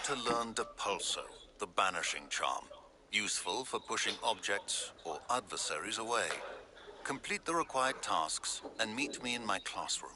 to learn Depulso, the banishing charm, useful for pushing objects or adversaries away. Complete the required tasks and meet me in my classroom.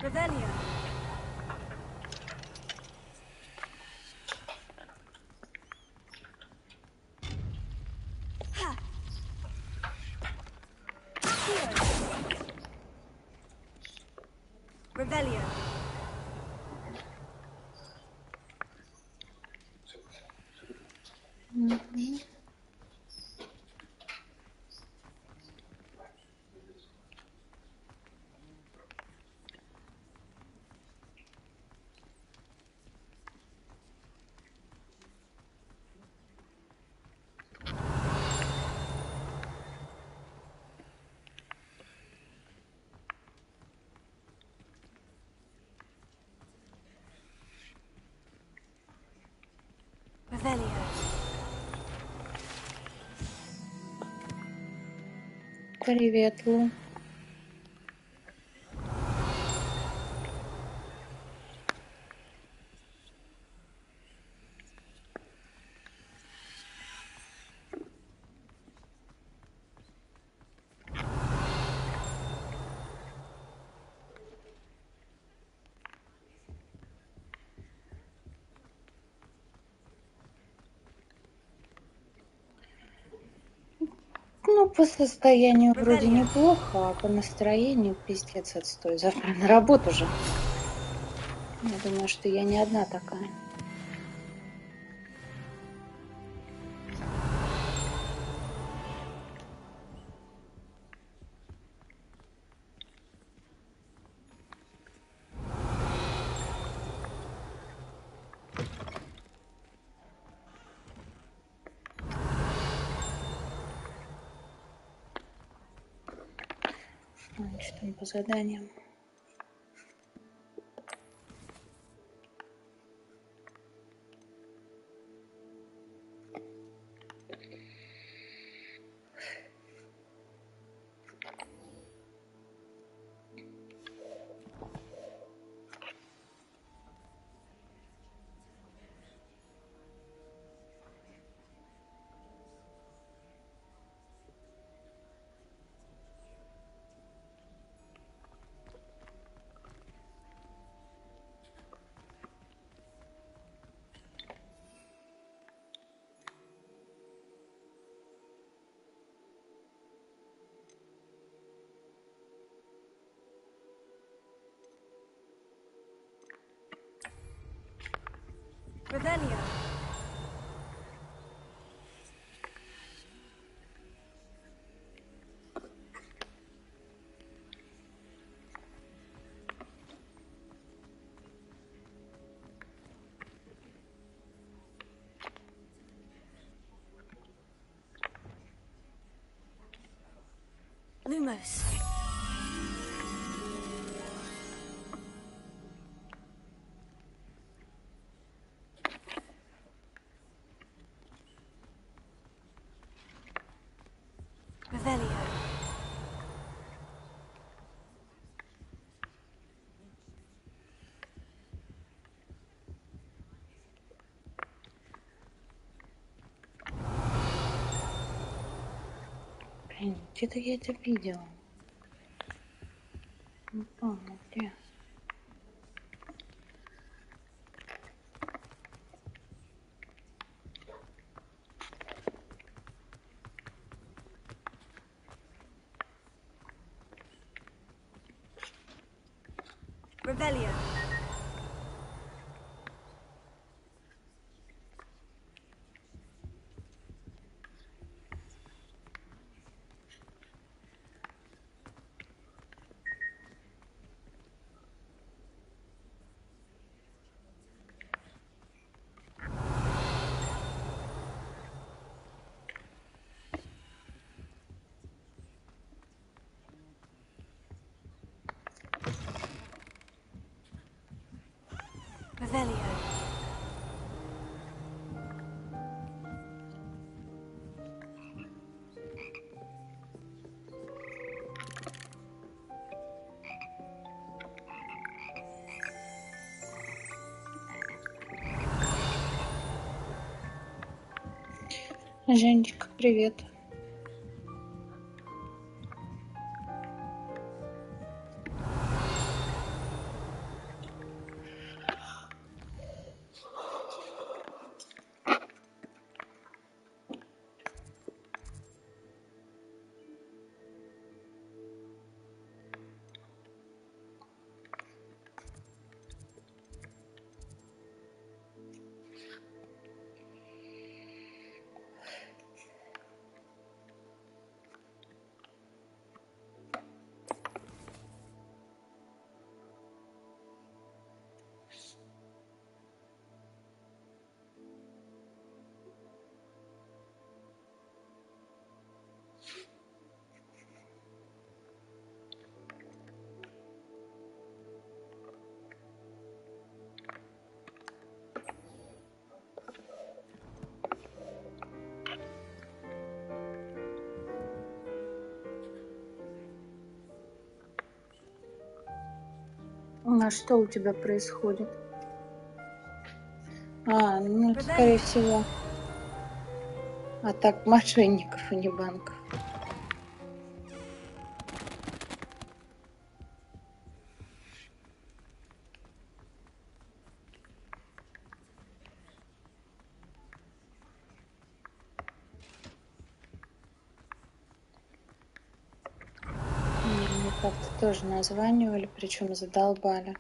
Revelio. Привет, Лу. Ну, по состоянию вроде неплохо, а по настроению пиздец отстой. Завтра на работу же. Я думаю, что я не одна такая. Что там по заданиям? Revelio. Lumos. Revelio. Блин, где-то я это видела. Не помню, где. Revelio. Revelio. Женечка, привет. А что у тебя происходит? Ну, это, скорее всего, атак мошенников, а не банков. Мне как-то тоже названивали, причем задолбали.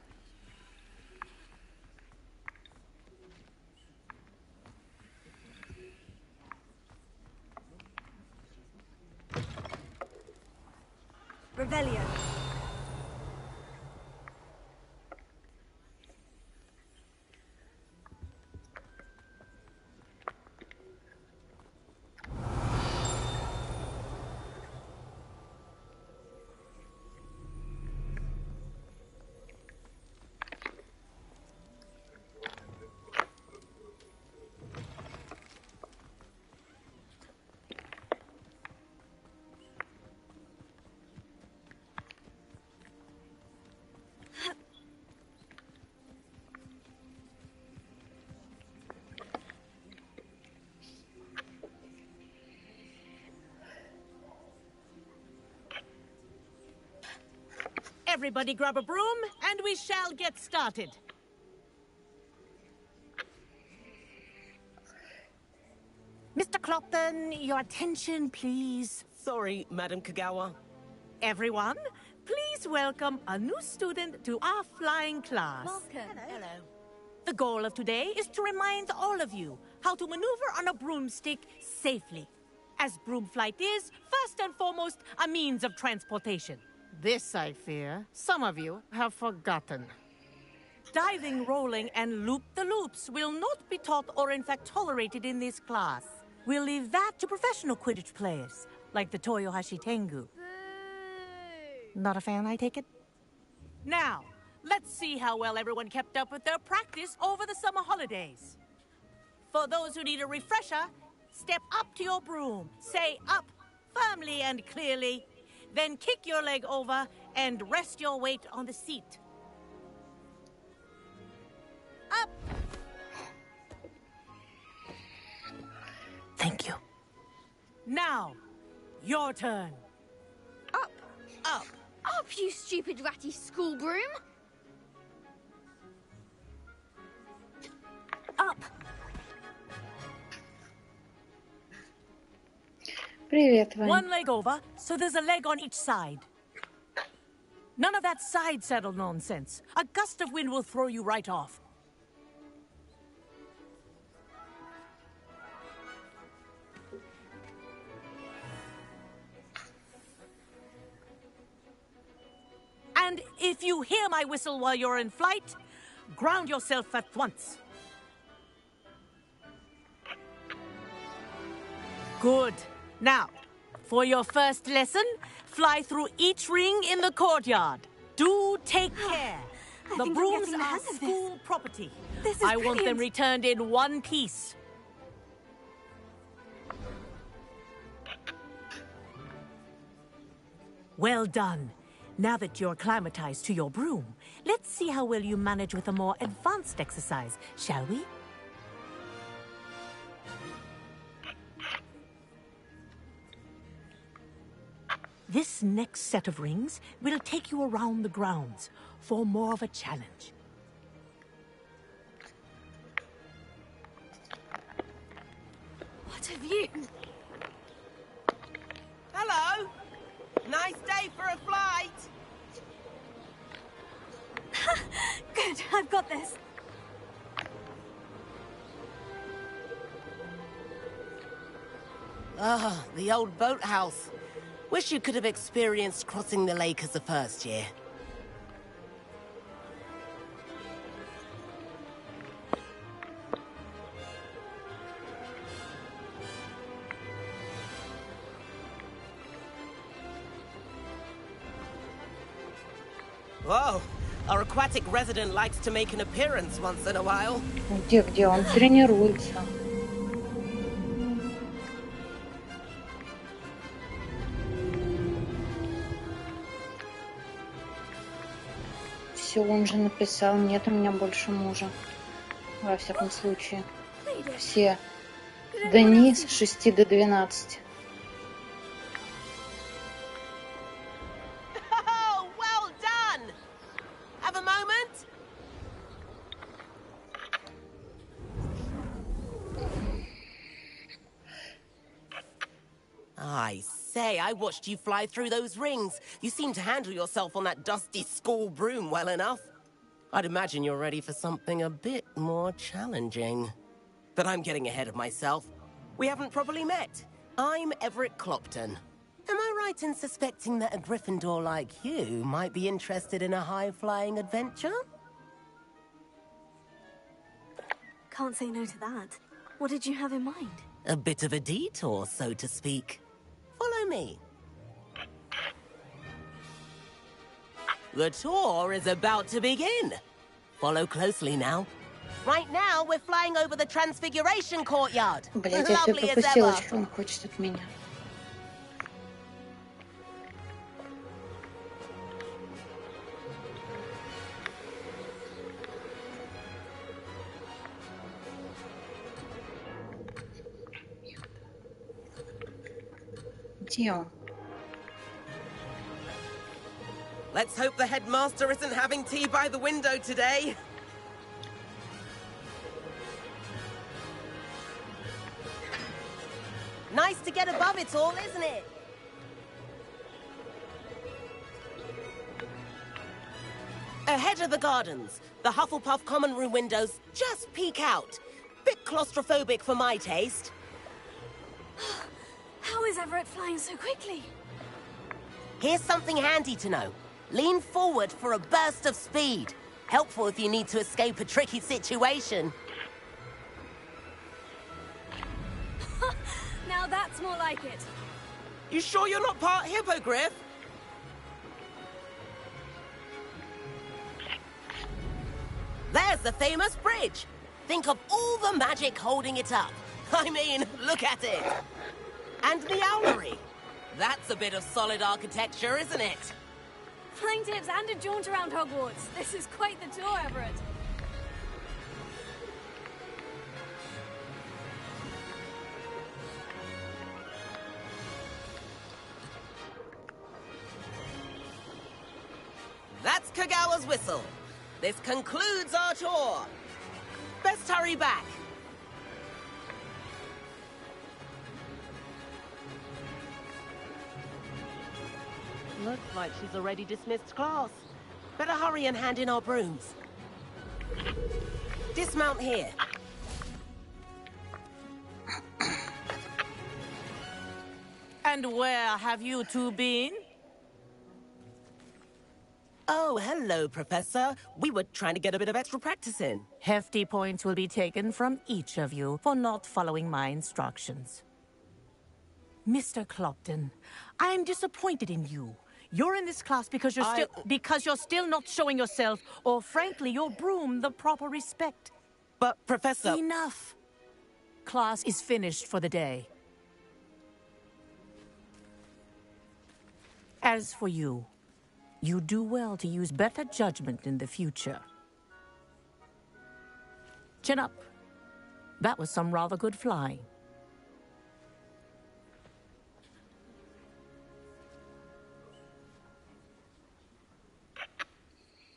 Revelio. Everybody grab a broom, and we shall get started. Mr. Clopton, your attention, please. Sorry, Madam Kagawa. Everyone, please welcome a new student to our flying class. Welcome. Hello. The goal of today is to remind all of you how to maneuver on a broomstick safely, as broom flight is, first and foremost, a means of transportation. This, I fear, some of you have forgotten. Diving, rolling, and loop-the-loops will not be taught or in fact tolerated in this class. We'll leave that to professional Quidditch players, like the Toyohashi Tengu. Not a fan, I take it? Now, let's see how well everyone kept up with their practice over the summer holidays. For those who need a refresher, step up to your broom, say up firmly and clearly, then kick your leg over and rest your weight on the seat. Up! Thank you. Now, your turn. Up! Up! Up, you stupid ratty school broom! Up. Привет, Вань. One leg over, so there's a leg on each side. None of that side saddle nonsense. A gust of wind will throw you right off. And if you hear my whistle while you're in flight, ground yourself at once. Good. Now, for your first lesson, fly through each ring in the courtyard. Do take care. The think I'm brooms getting the are hang of this. school property. This is I want them brilliant. returned in one piece. Well done. Now that you're acclimatized to your broom, let's see how well you manage with a more advanced exercise, shall we? This next set of rings will take you around the grounds for more of a challenge. What have you? Hello. Nice day for a flight. Good, I've got this. Ah, the old boathouse. Wish you could have experienced crossing the lake as a first year. Whoa, our aquatic resident likes to make an appearance once in a while. Где он тренируется? Все, он же написал, нет у меня больше мужа. Во всяком случае. Все дни с 6 до 12. Oh, well done! Have a moment? I say, I watched you fly through those rings. You seem to handle yourself on that dusty school broom well enough. I'd imagine you're ready for something a bit more challenging. But I'm getting ahead of myself. We haven't properly met. I'm Everett Clopton. Am I right in suspecting that a Gryffindor like you might be interested in a high-flying adventure? Can't say no to that. What did you have in mind? A bit of a detour, so to speak. Follow me. The tour is about to begin. Follow closely now. Right now, we're flying over the Transfiguration Courtyard. Блять, я все Lovely as пропустила, ever. что он хочет от меня. Где он? Let's hope the headmaster isn't having tea by the window today. Nice to get above it all, isn't it? Ahead of the gardens, the Hufflepuff common room windows just peek out. Bit claustrophobic for my taste. How is Everett flying so quickly? Here's something handy to know. Lean forward for a burst of speed. Helpful if you need to escape a tricky situation. Now that's more like it. You sure you're not part hippogriff? There's the famous bridge. Think of all the magic holding it up. I mean, look at it. And the owlery. That's a bit of solid architecture, isn't it? Flying tips and a jaunt around Hogwarts. This is quite the tour, Everett. That's Kagawa's whistle. This concludes our tour. Best hurry back. Looks like she's already dismissed class. Better hurry and hand in our brooms. Dismount here. And where have you two been? Oh, hello, Professor. We were trying to get a bit of extra practice in. Hefty points will be taken from each of you for not following my instructions. Mr. Clopton, I'm disappointed in you. You're in this class because you're still not showing yourself, or frankly, your broom, the proper respect. But, Professor... Enough. Class is finished for the day. As for you, you do well to use better judgment in the future. Chin up. That was some rather good flying.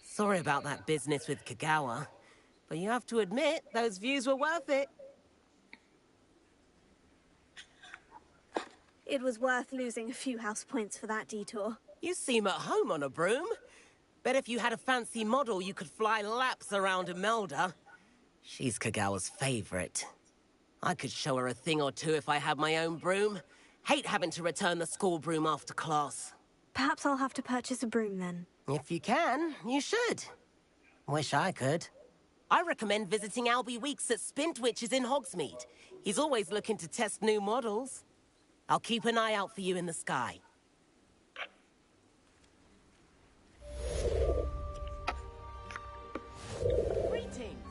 Sorry about that business with Kagawa, but you have to admit, those views were worth it. It was worth losing a few house points for that detour. You seem at home on a broom. Bet if you had a fancy model, you could fly laps around Imelda. She's Kagawa's favorite. I could show her a thing or two if I had my own broom. Hate having to return the school broom after class. Perhaps I'll have to purchase a broom then. If you can, you should. Wish I could. I recommend visiting Albie Weeks at Spintwitches in Hogsmeade. He's always looking to test new models. I'll keep an eye out for you in the sky. Greetings.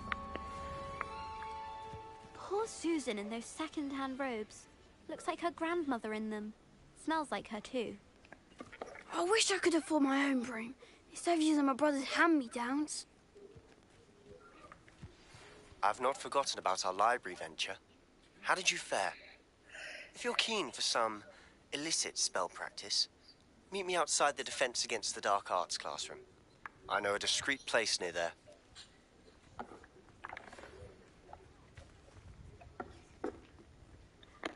Poor Susan in those second-hand robes. Looks like her grandmother in them. Smells like her too. I wish I could afford my own broom instead of using my brother's hand-me-downs. I've not forgotten about our library venture. How did you fare? If you're keen for some illicit spell practice, meet me outside the Defense Against the Dark Arts classroom. I know a discreet place near there.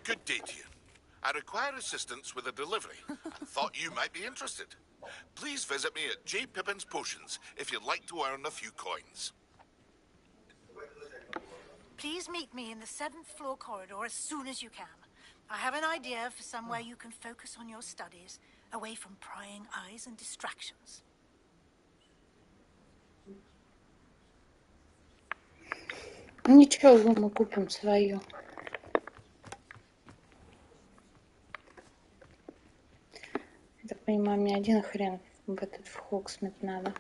Good day to you. I require assistance with a delivery. Thought you might be interested. Please visit me at J. Pippin's Potions if you'd like to earn a few coins. Please meet me in the 7th floor corridor as soon as you can. I have an idea for somewhere you can focus on your studies, away from prying eyes and distractions. Ничего, мы купим свое. Я так понимаю, мне один хрен в этот в Хогсмит надо.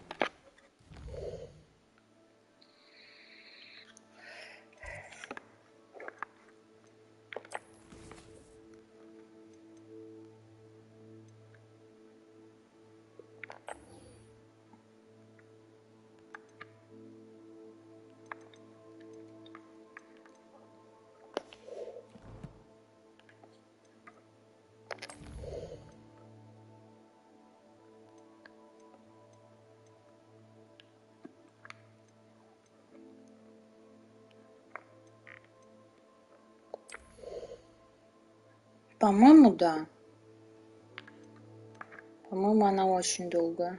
По-моему, да. По-моему, она очень долгая.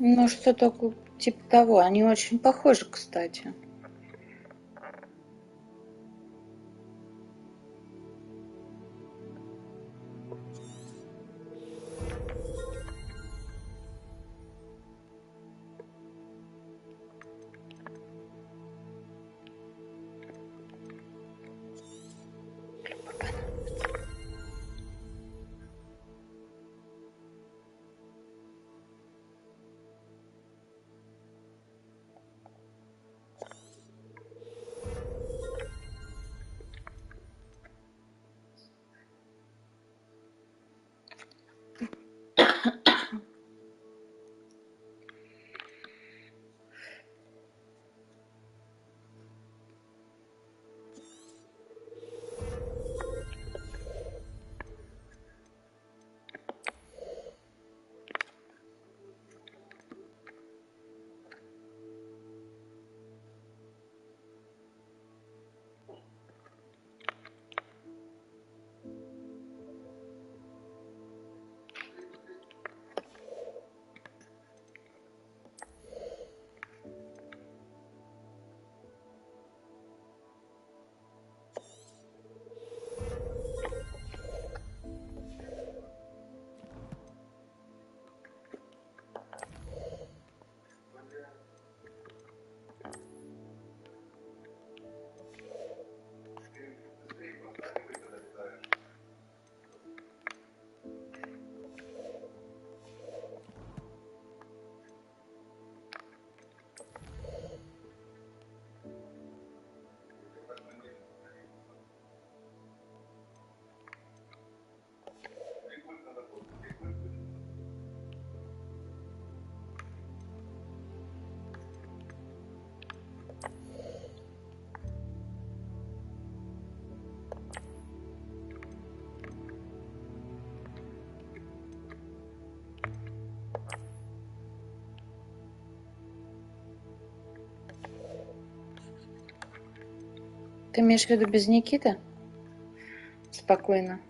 Ну, что такое, типа того. Они очень похожи, кстати. Ты имеешь в виду без Никиты? Спокойно.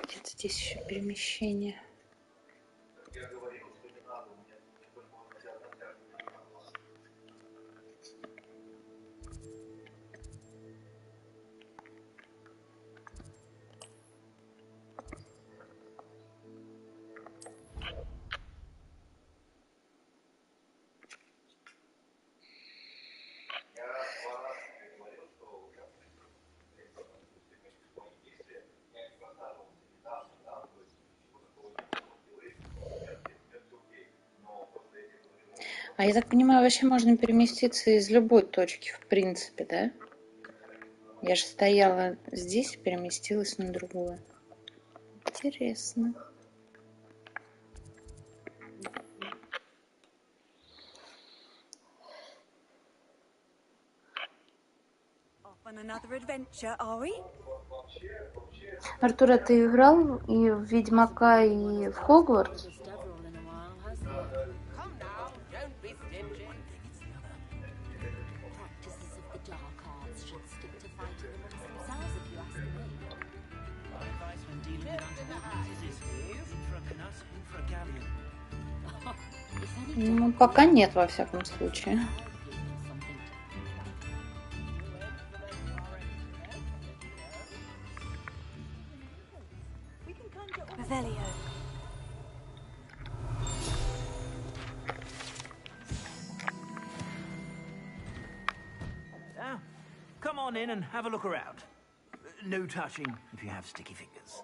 Где-то здесь еще перемещение. А я так понимаю, вообще можно переместиться из любой точки, в принципе, да? Я же стояла здесь и переместилась на другую. Интересно. Артур, а ты играл и в Ведьмака, и в Хогвартс? Ну, пока нет, во всяком случае. Come on in and have a look around. No touching if you have sticky fingers.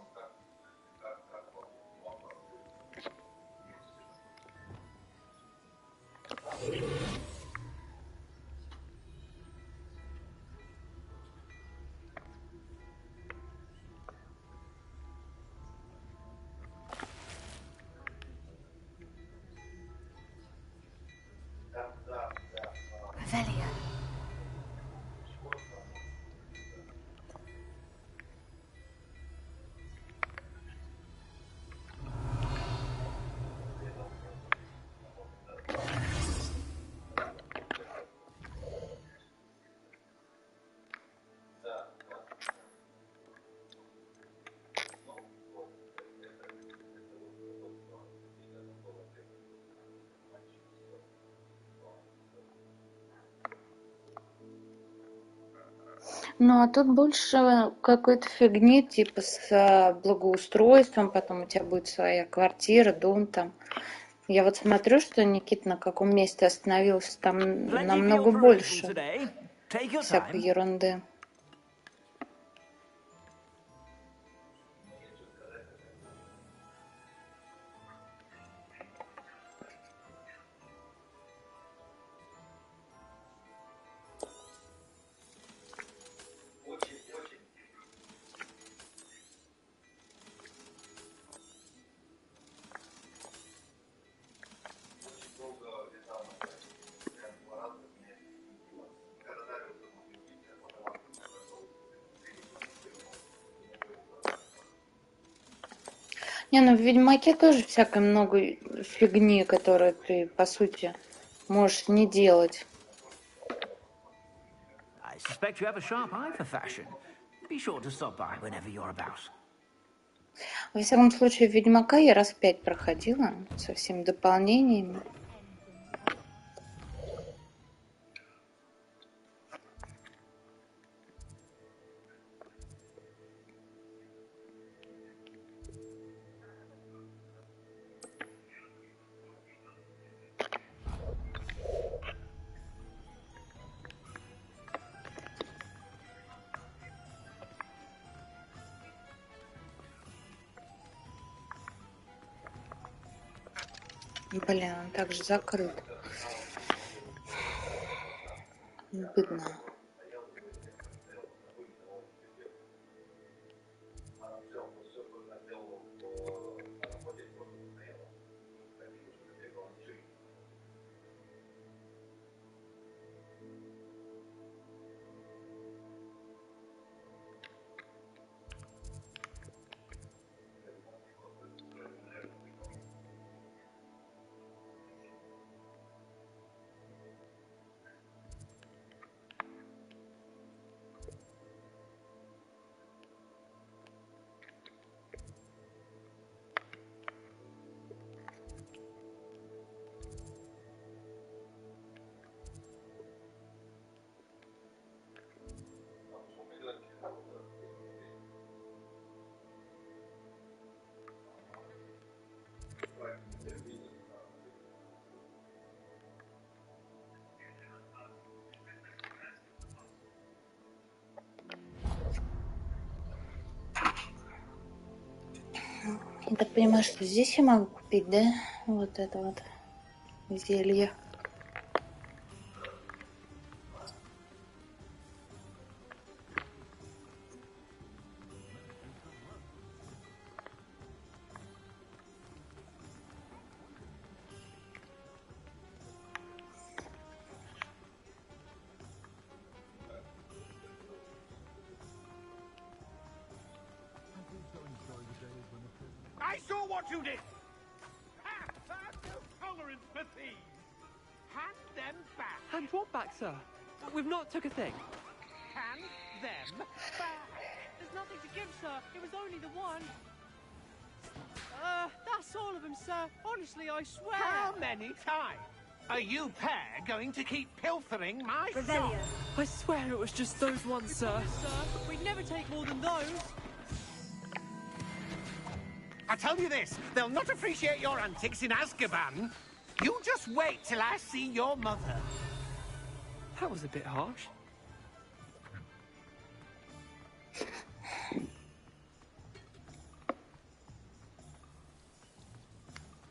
Ну, а тут больше какой-то фигни, типа с благоустройством, потом у тебя будет своя квартира, дом там. Я вот смотрю, что Никит на каком месте остановился, там намного больше всякой ерунды. Не, ну в Ведьмаке тоже всякой много фигни, которую ты, по сути, можешь не делать. I suspect you have a sharp eye for fashion. Be sure to stop by whenever you're about. Во всяком случае, Ведьмака я раз 5 проходила со всеми дополнениями. Блин, он также закрыт. Бедно. Я так понимаю, что здесь я могу купить, да? Вот это вот зелье. I saw what you did! Have no tolerance for thieves! Hand them back! Hand what back, sir? We've not took a thing. Hand them back! There's nothing to give, sir. It was only the one. That's all of them, sir. Honestly, I swear. How many times are you pair going to keep pilfering my Revelio. shop? I swear it was just those ones, sir. Sir, we'd never take more than those. I tell you this, they'll not appreciate your antics in Azkaban. You just wait till I see your mother. That was a bit harsh.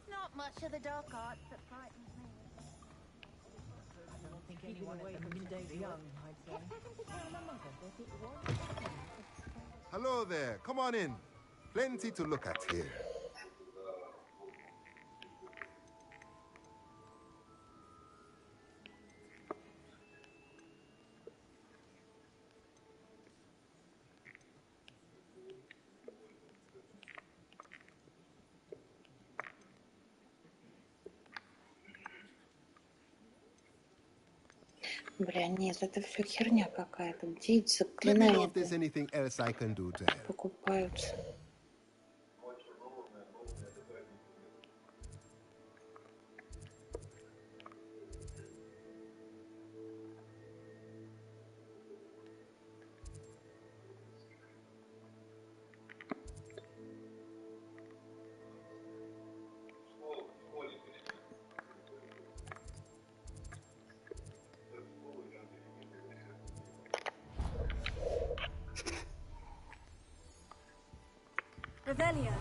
Not much of the dark arts that frightens me. I don't think anyone away from midday young, I'd say. To tell my mother that it was. Hello there, come on in. Plenty to look at here. Бля, нет, это все херня какая-то. Где эти Let me know заклинания if there's anything else I can do to help. покупаются? Revelio.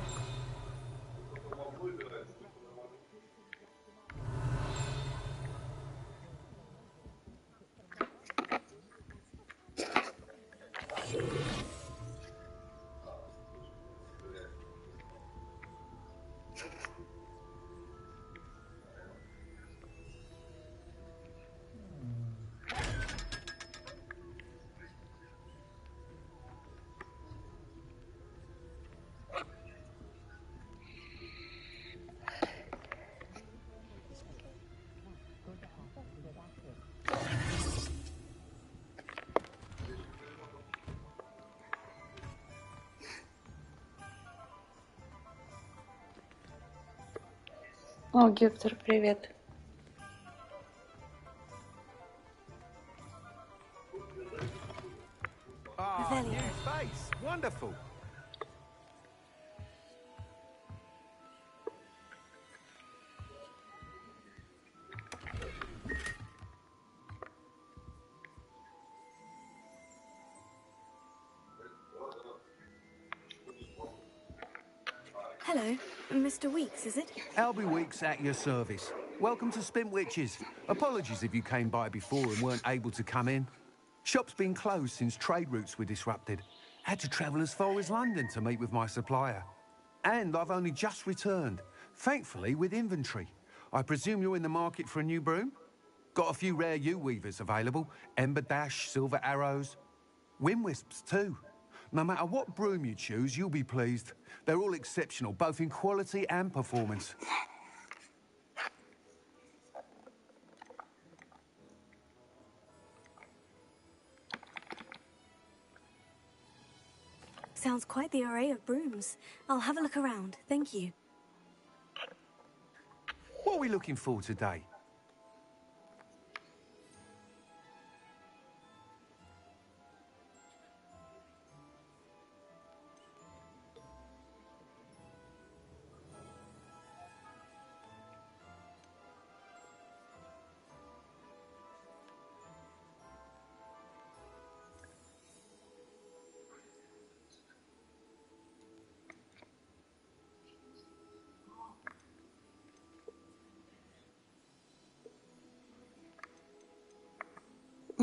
О, Гектор, привет. Ah, new face. Wonderful. Hello, Mr. Weeks, is it? Albie Weeks at your service. Welcome to Spint Witches. Apologies if you came by before and weren't able to come in. Shop's been closed since trade routes were disrupted. Had to travel as far as London to meet with my supplier. And I've only just returned, thankfully with inventory. I presume you're in the market for a new broom? Got a few rare yew-weavers available. Ember Dash, Silver Arrows. Wind Wisps too. No matter what broom you choose, you'll be pleased. They're all exceptional, both in quality and performance. Sounds quite the array of brooms. I'll have a look around, thank you. What are we looking for today?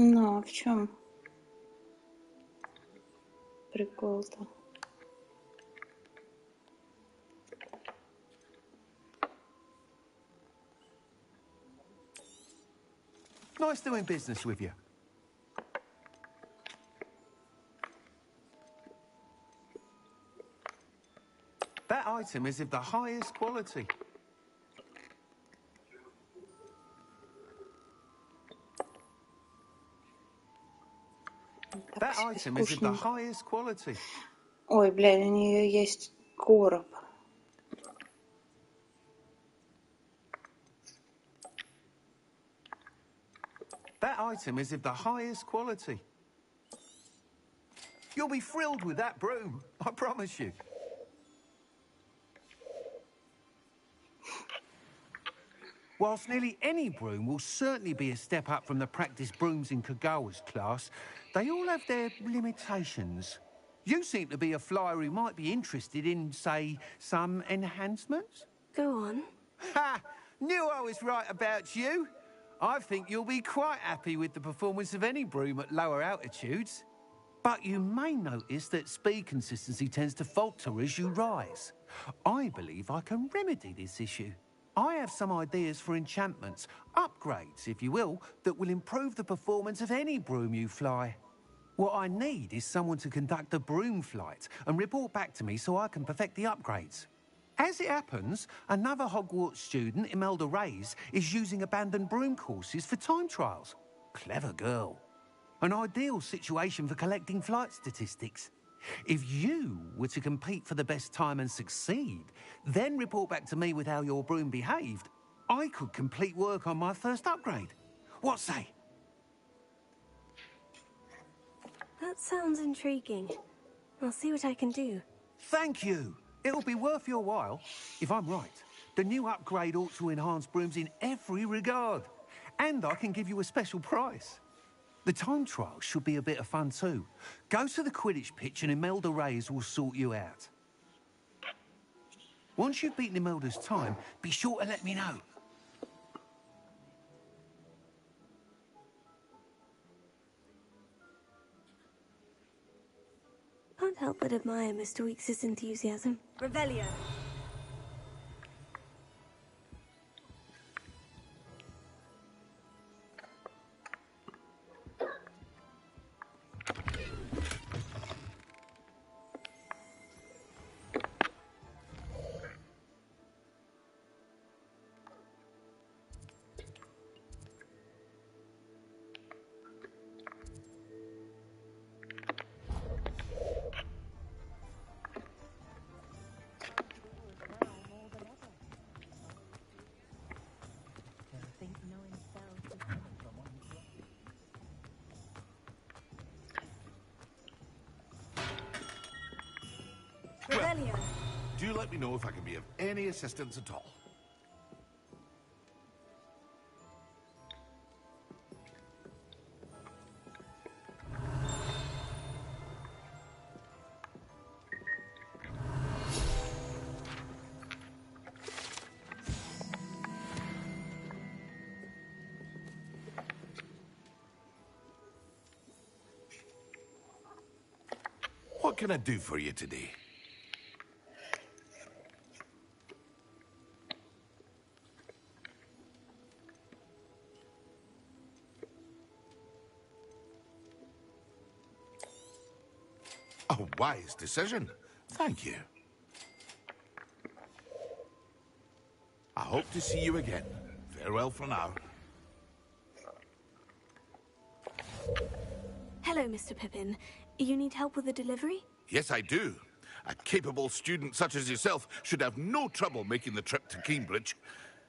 Ну, а в чем прикол-то? Nice doing business with you. That item is of the highest quality. That item is of the highest quality. Ой, блядь, у нее есть короб. That item is of the highest quality. You'll be thrilled with that broom, I promise you. Whilst nearly any broom will certainly be a step up from the practice brooms in Kagawa's class, they all have their limitations. You seem to be a flyer who might be interested in, say, some enhancements? Go on. Ha! Knew I was right about you. I think you'll be quite happy with the performance of any broom at lower altitudes. But you may notice that speed consistency tends to falter as you rise. I believe I can remedy this issue. I have some ideas for enchantments, upgrades, if you will, that will improve the performance of any broom you fly. What I need is someone to conduct a broom flight and report back to me so I can perfect the upgrades. As it happens, another Hogwarts student, Imelda Reyes, is using abandoned broom courses for time trials. Clever girl. An ideal situation for collecting flight statistics. If you were to compete for the best time and succeed, then report back to me with how your broom behaved, I could complete work on my first upgrade. What say? That sounds intriguing. I'll see what I can do. Thank you. It'll be worth your while. If I'm right, the new upgrade ought to enhance brooms in every regard. And I can give you a special price. The time trial should be a bit of fun too. Go to the Quidditch pitch and Imelda Reyes will sort you out. Once you've beaten Imelda's time, be sure to let me know. Can't help but admire Mr. Weeks' enthusiasm. Revelio. Well, do let me know if I can be of any assistance at all. What can I do for you today? A wise decision. Thank you. I hope to see you again. Farewell for now. Hello, Mr. Pippin. You need help with a delivery? Yes, I do. A capable student such as yourself should have no trouble making the trip to Cambridge.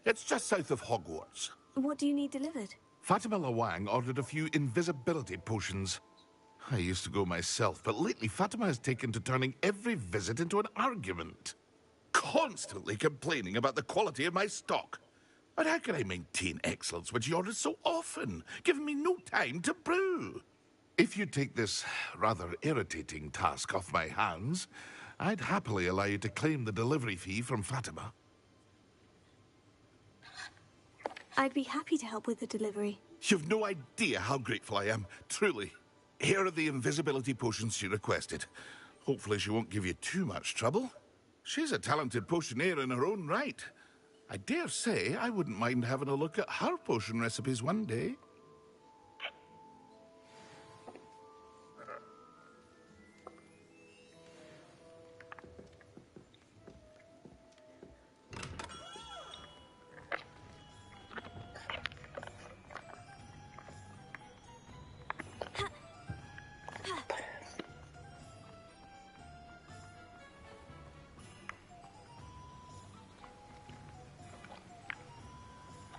It's just south of Hogwarts. What do you need delivered? Fatima Lawang ordered a few invisibility potions. I used to go myself, but lately Fatima has taken to turning every visit into an argument. Constantly complaining about the quality of my stock. But how can I maintain excellence when she orders so often, giving me no time to brew? If you take this rather irritating task off my hands, I'd happily allow you to claim the delivery fee from Fatima. I'd be happy to help with the delivery. You've no idea how grateful I am, truly. Here are the invisibility potions she requested. Hopefully she won't give you too much trouble. She's a talented potioneer in her own right. I dare say I wouldn't mind having a look at her potion recipes one day.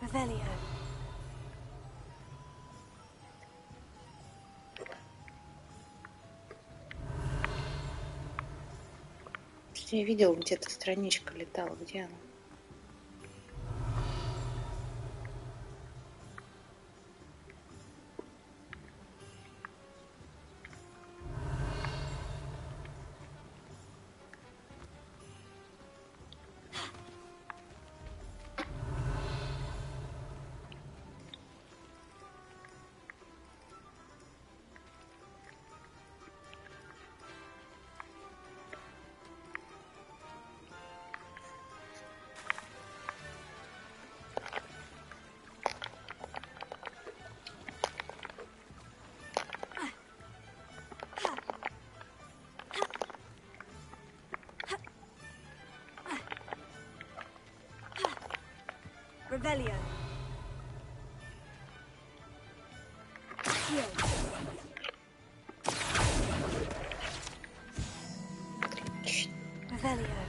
Revelio. Я видел, где-то страничка летала. Где она? Revelio. Revelio.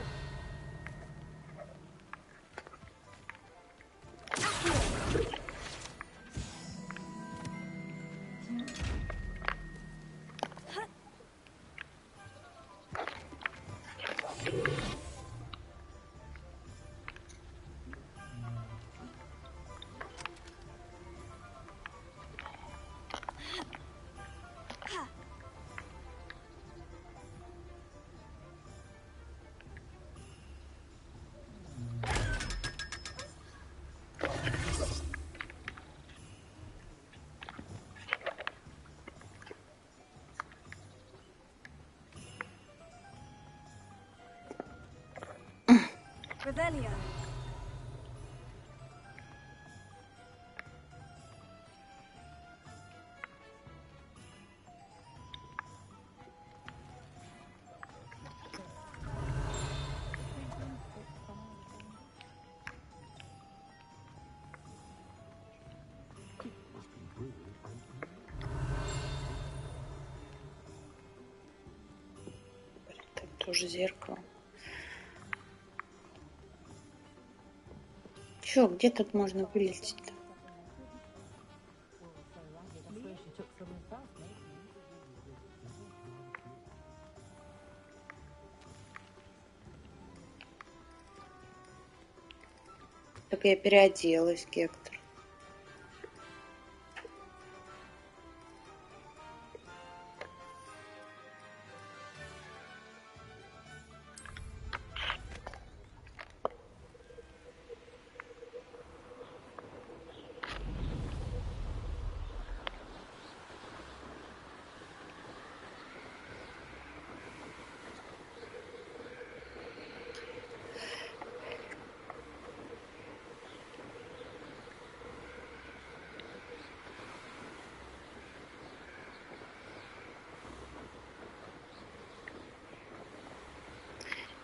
Revelio. Так, тоже зеркало. Чё, где тут можно вылететь-то? Так я переоделась, Гектор.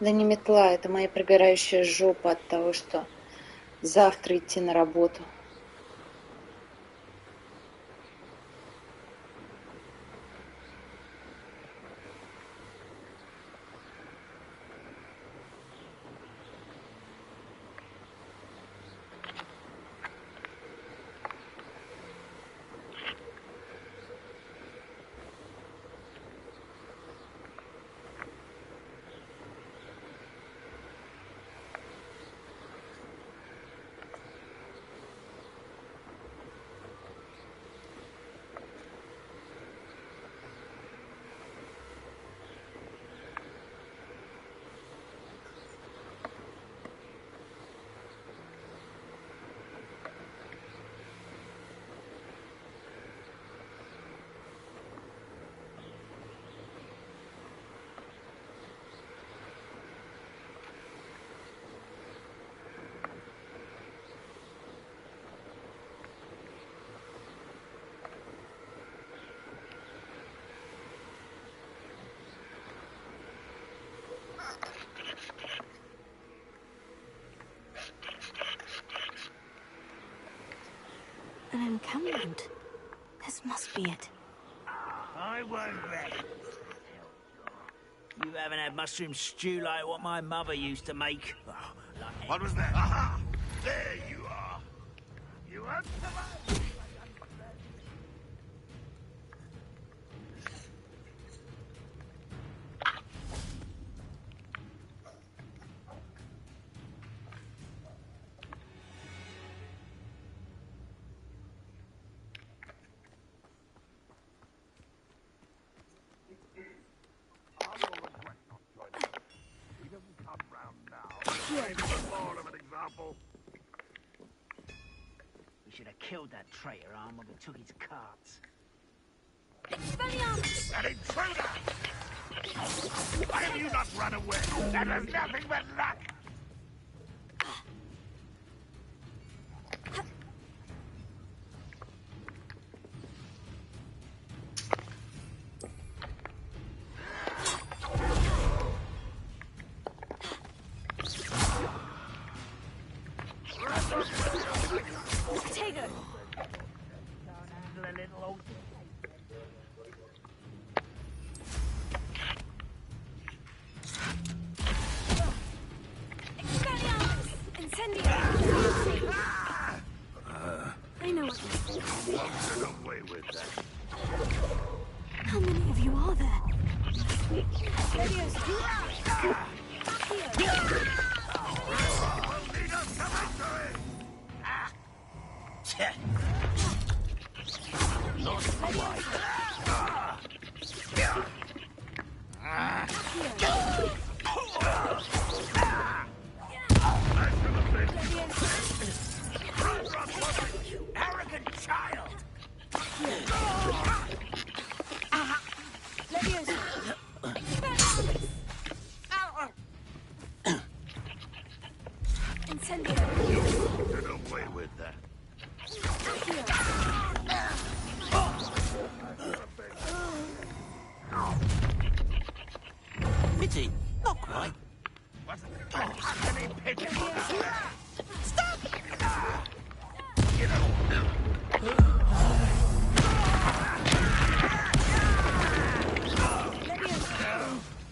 Да не метла, это моя прогорающая жопа от того, что завтра идти на работу. An encampment. This must be it. I won't bet. You haven't had mushroom stew like what my mother used to make. What was that? Aha! There you are. You have survived. We should have killed that traitor arm when we took his carts. An intruder! Why have you not run away? That was nothing but luck! I know what this is. Get away with that. How many of you are there? Arrogant child! Incendio. Get away with that. Pity. Not quite. Stop!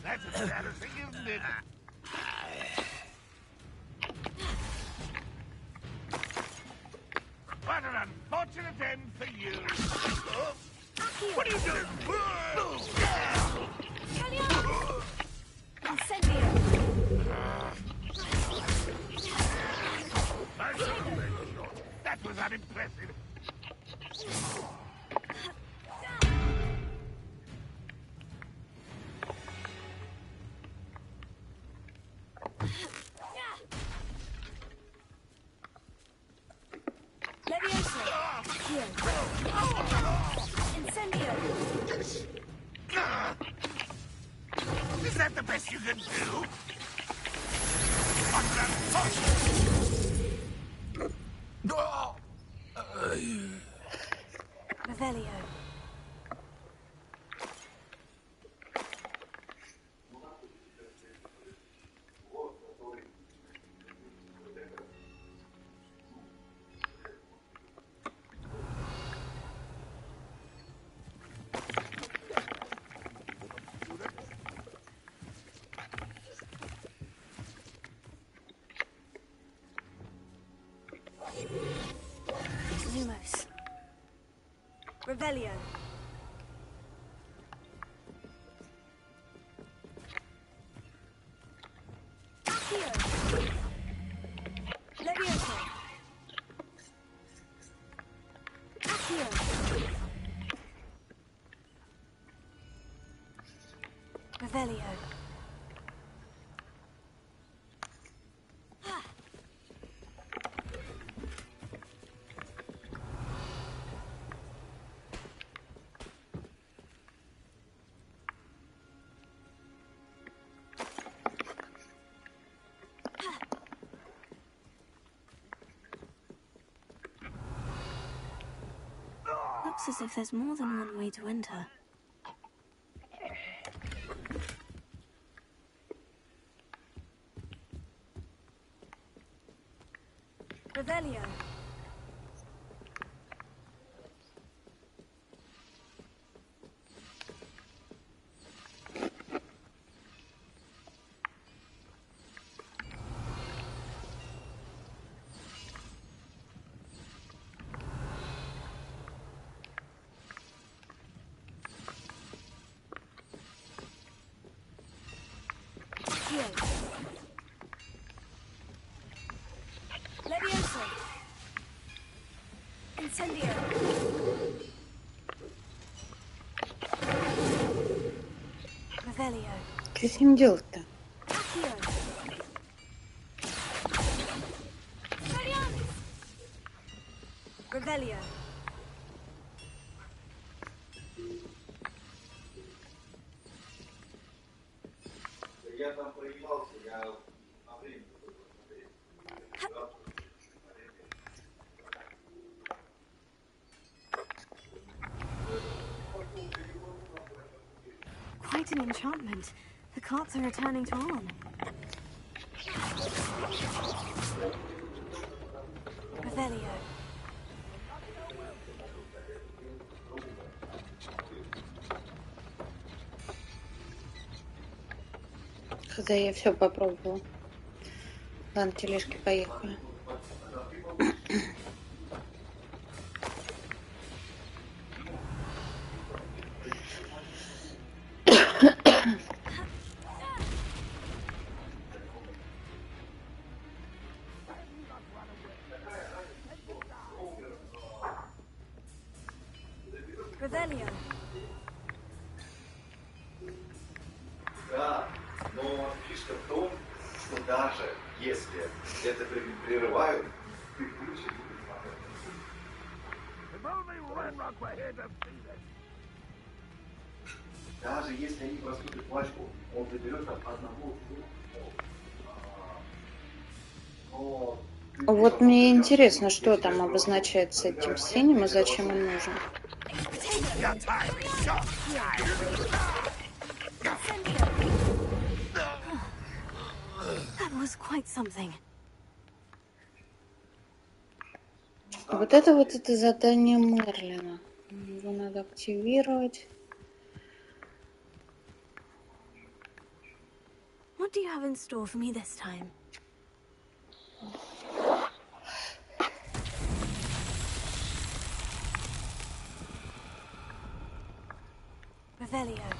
That's embarrassing, isn't it? What an unfortunate end for you. What are you doing? That was unimpressive. Is that the best you can do? Revelio. Lumos. Revelio. Accio. Levioso. Accio. Revelio. Looks as if there's more than one way to enter. Revelio. Levioso. Incendio. Revelio. Что с ним делать-то? Accio. Revelio. Я там проебался, я на время посмотреть. Quite an enchantment. The carts are returning to on. Revelio. Когда я все попробовала. Ладно, тележки, поехали. Revelio. Да, но фишка в том, что даже если это прерывают, ты лучше будешь смотреть. Даже если они проступят пачку, он заберет там одного-двух. Вот мне интересно, что там обозначается этим синим и зачем он нужен. That was quite something. Вот это задание Мерлина. Его надо активировать. What do you have in store for me this time? Revelio.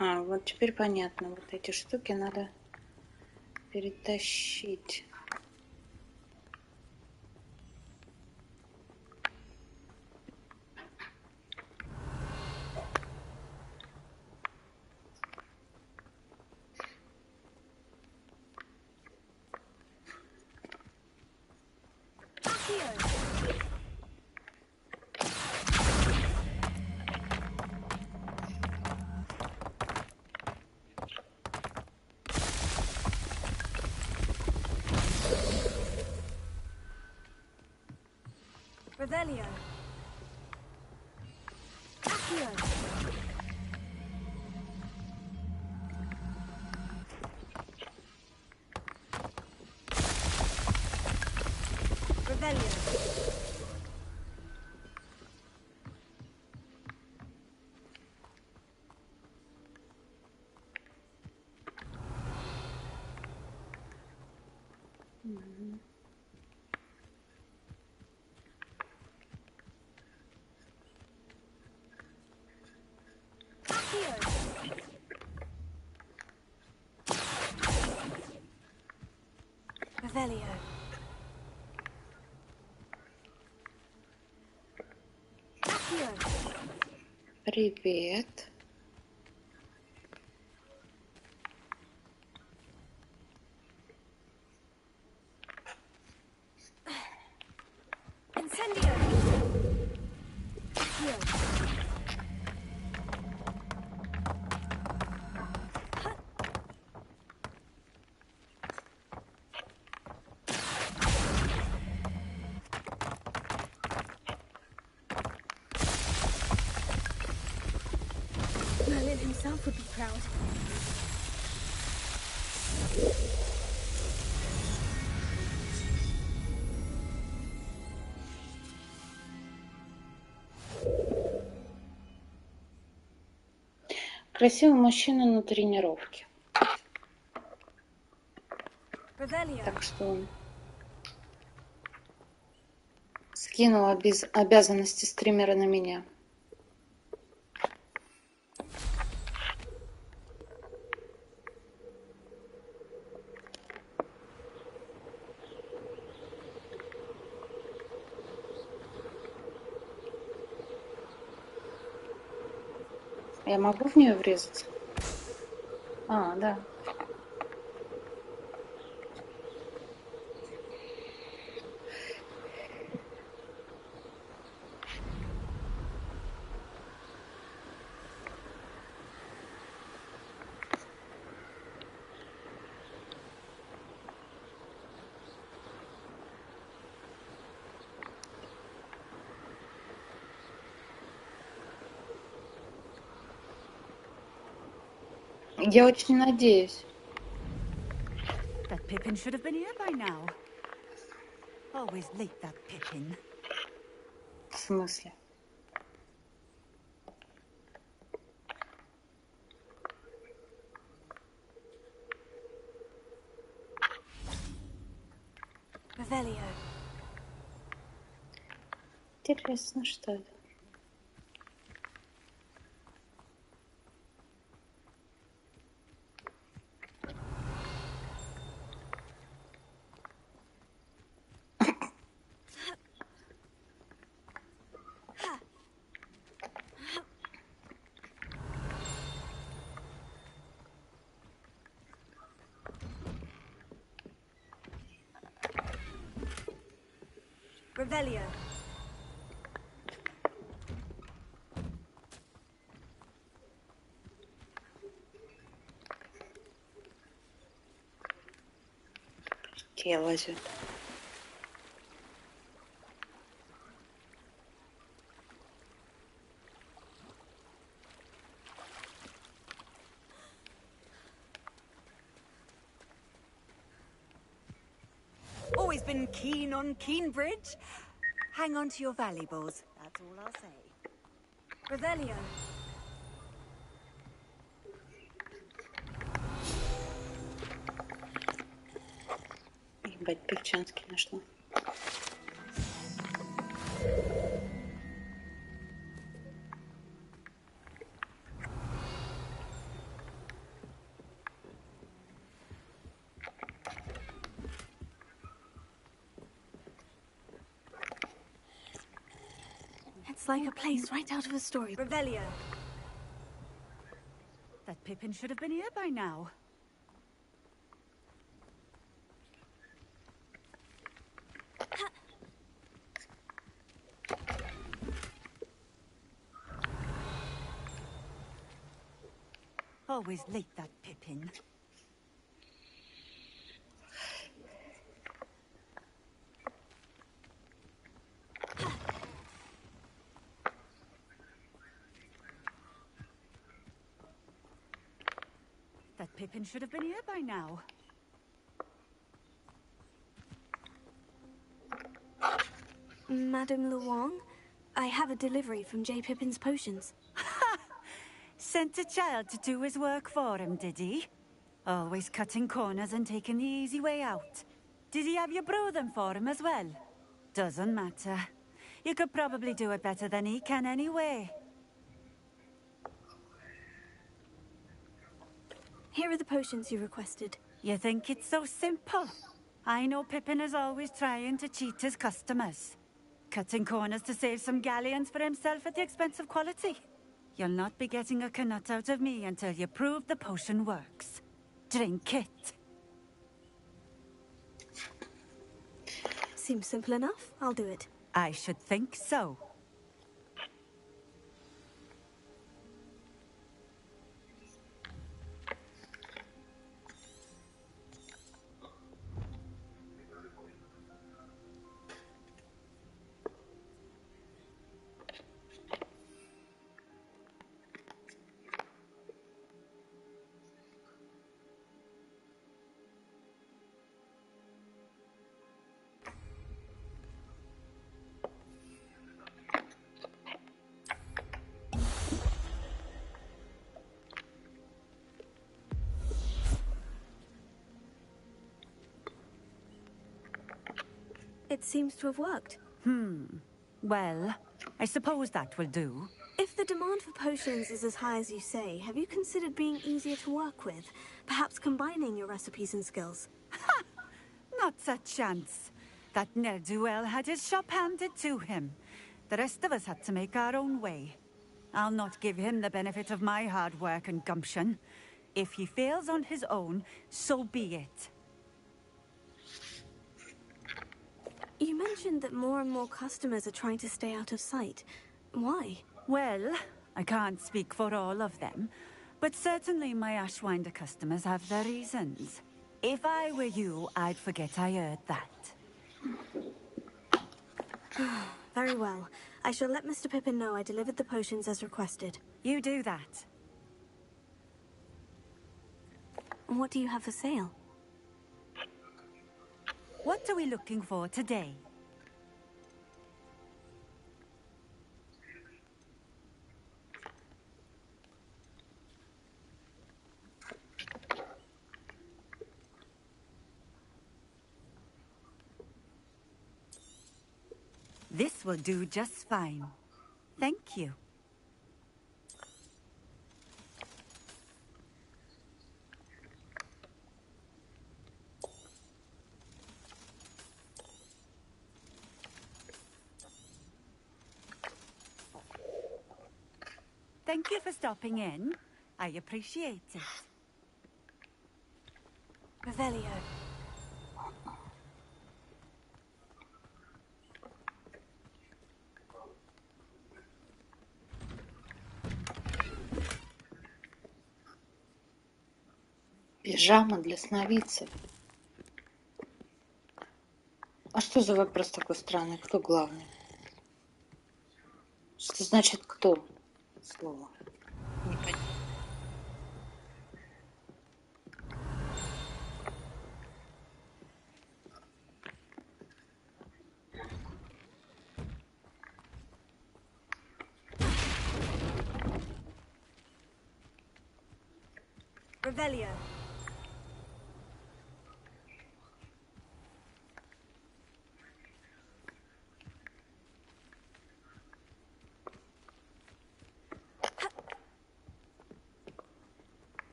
А, вот теперь понятно. Вот эти штуки надо перетащить. Revelio. Accio. Revelio. Revelio. Accio. Привет. Incendio. Accio. Merlin himself would be proud. Красивый мужчина на тренировке. Revelio. Так что он скинул обязанности стримера на меня. Я могу в нее врезаться? А, да. Я очень надеюсь. That Pippin should have been here by now. Always late, that Pippin. В смысле? Revelio. Интересно, что это? Revelio. фея лазит. Always been keen on Keenbridge. Hang on to your valuables. That's all I'll say. Revelio. Ебать, Певчанский нашла. It's like a place right out of a story. Revelio. That Pippin should have been here by now. Always late, that Pippin. That Pippin should have been here by now. Madame Luong, I have a delivery from J. Pippin's potions. Sent a child to do his work for him, did he? Always cutting corners and taking the easy way out. Did he have you brew them for him as well? Doesn't matter. You could probably do it better than he can anyway. Here are the potions you requested. You think it's so simple? I know Pippin is always trying to cheat his customers. Cutting corners to save some galleons for himself at the expense of quality. You'll not be getting a canut out of me until you prove the potion works. Drink it. Seems simple enough. I'll do it. I should think so. It seems to have worked. Well, I suppose that will do. If the demand for potions is as high as you say, have you considered being easier to work with? Perhaps combining your recipes and skills? Not a chance. That ne'er-do-well had his shop handed to him. The rest of us had to make our own way. I'll not give him the benefit of my hard work and gumption. If he fails on his own, so be it. You mentioned that more and more customers are trying to stay out of sight. Why? Well, I can't speak for all of them, but certainly my Ashwinder customers have their reasons. If I were you, I'd forget I heard that. Very well. I shall let Mr. Pippin know I delivered the potions as requested. You do that. And what do you have for sale? What are we looking for today? This will do just fine. Thank you. Thank you for stopping in. I appreciate it. Revelio. Пижама для сновидцев. Что за вопрос такой странный? Кто главный? Что значит кто? Слово. Непонятно. Revelio.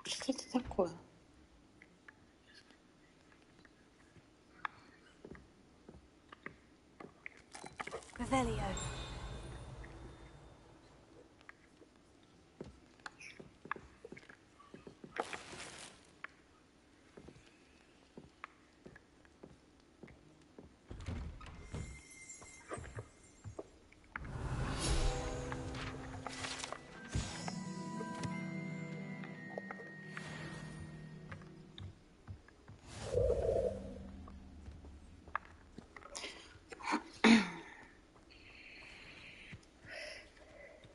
Что это такое? Revelio.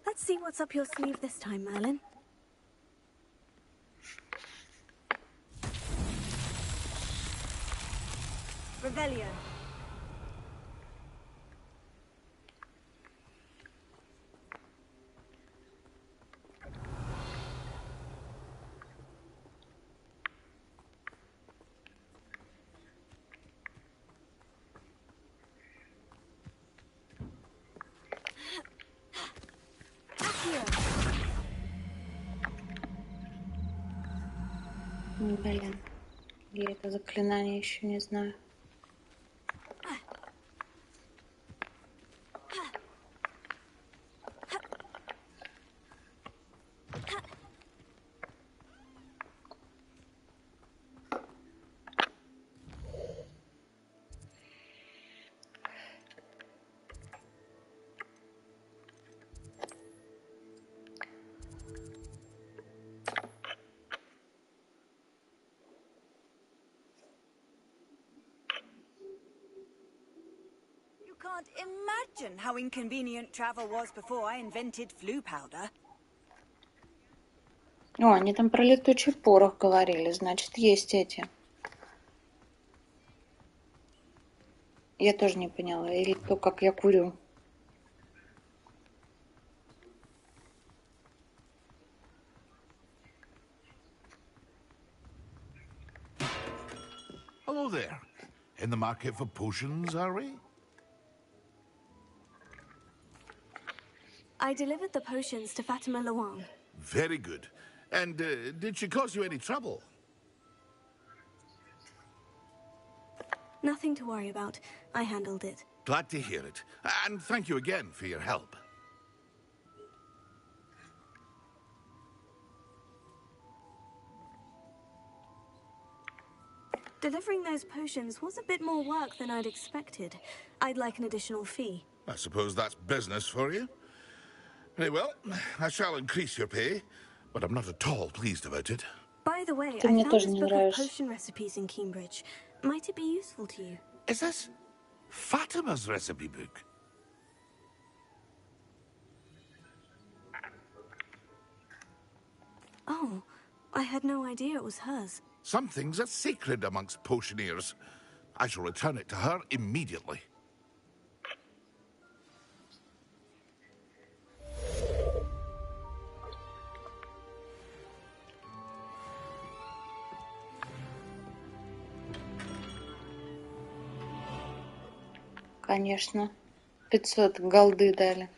Let's see what's up your sleeve this time, Merlin. Revelio. Блин, я это заклинание еще не знаю. You can't imagine how inconvenient travel was before I invented flu powder. О, они там про летучий порох говорили, значит, есть эти. Я тоже не поняла. Или то, как я курю. Hello there. In the market for potions, are we? I delivered the potions to Fatima Luang. Very good. And did she cause you any trouble? Nothing to worry about. I handled it. Glad to hear it. And thank you again for your help. Delivering those potions was a bit more work than I'd expected. I'd like an additional fee. I suppose that's business for you. Very well, I shall increase your pay, but I'm not at all pleased about it. By the way, Ты I мне found тоже this не book of нравишься. potion recipes in Cambridge. Might it be useful to you? Is this Fatima's recipe book? Oh, I had no idea it was hers. Some things are sacred amongst potioneers. I shall return it to her immediately. Конечно. 500 голды дали.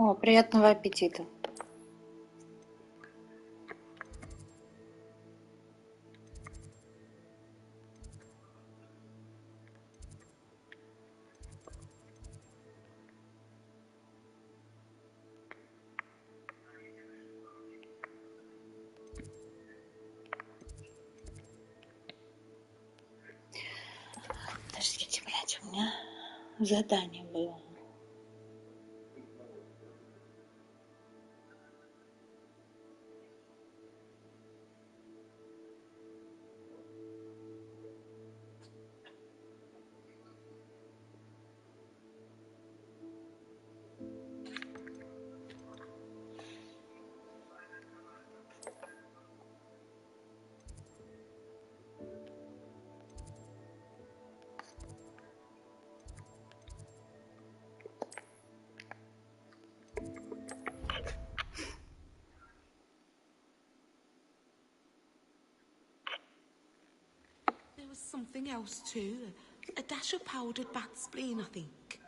О, приятного аппетита. Подождите, блядь, у меня задание было. There was something else too. A dash of powdered bat spleen, I think.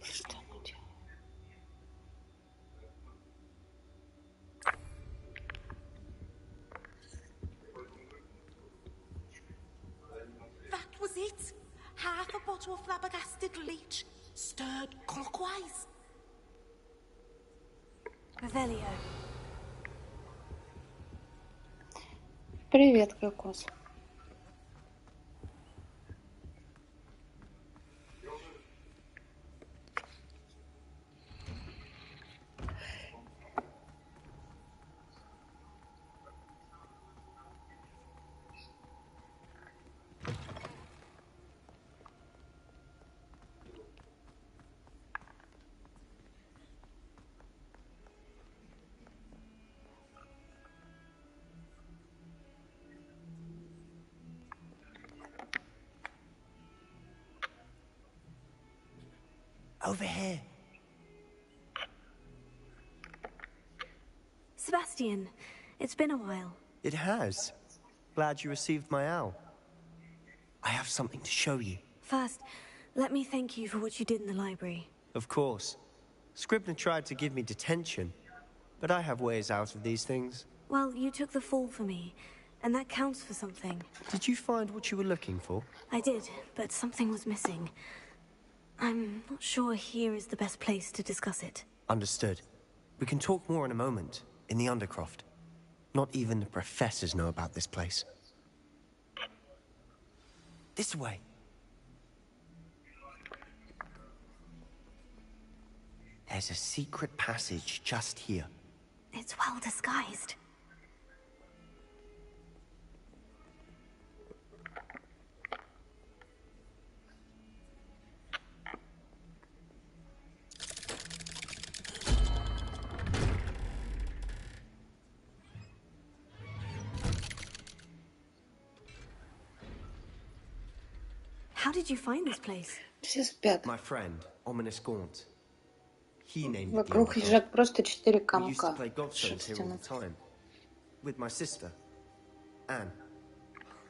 Что мы делаем? That was it. Half a bottle of flabbergasted leech, stirred clockwise. Revelio. Привет, Кокос. Over here. Sebastian, it's been a while. It has. Glad you received my owl. I have something to show you. First, let me thank you for what you did in the library. Of course. Scribner tried to give me detention, but I have ways out of these things. Well, you took the fall for me, and that counts for something. Did you find what you were looking for? I did, but something was missing. I'm not sure here is the best place to discuss it. Understood. We can talk more in a moment, in the Undercroft. Not even the professors know about this place. This way. There's a secret passage just here. It's well disguised. How did you find this place? Все спят. My friend, Ominous Gaunt. He named it the Вокруг Undercroft. лежат просто 4 We used to комка play godstones here all шерстяных. the time. With my sister, Anne.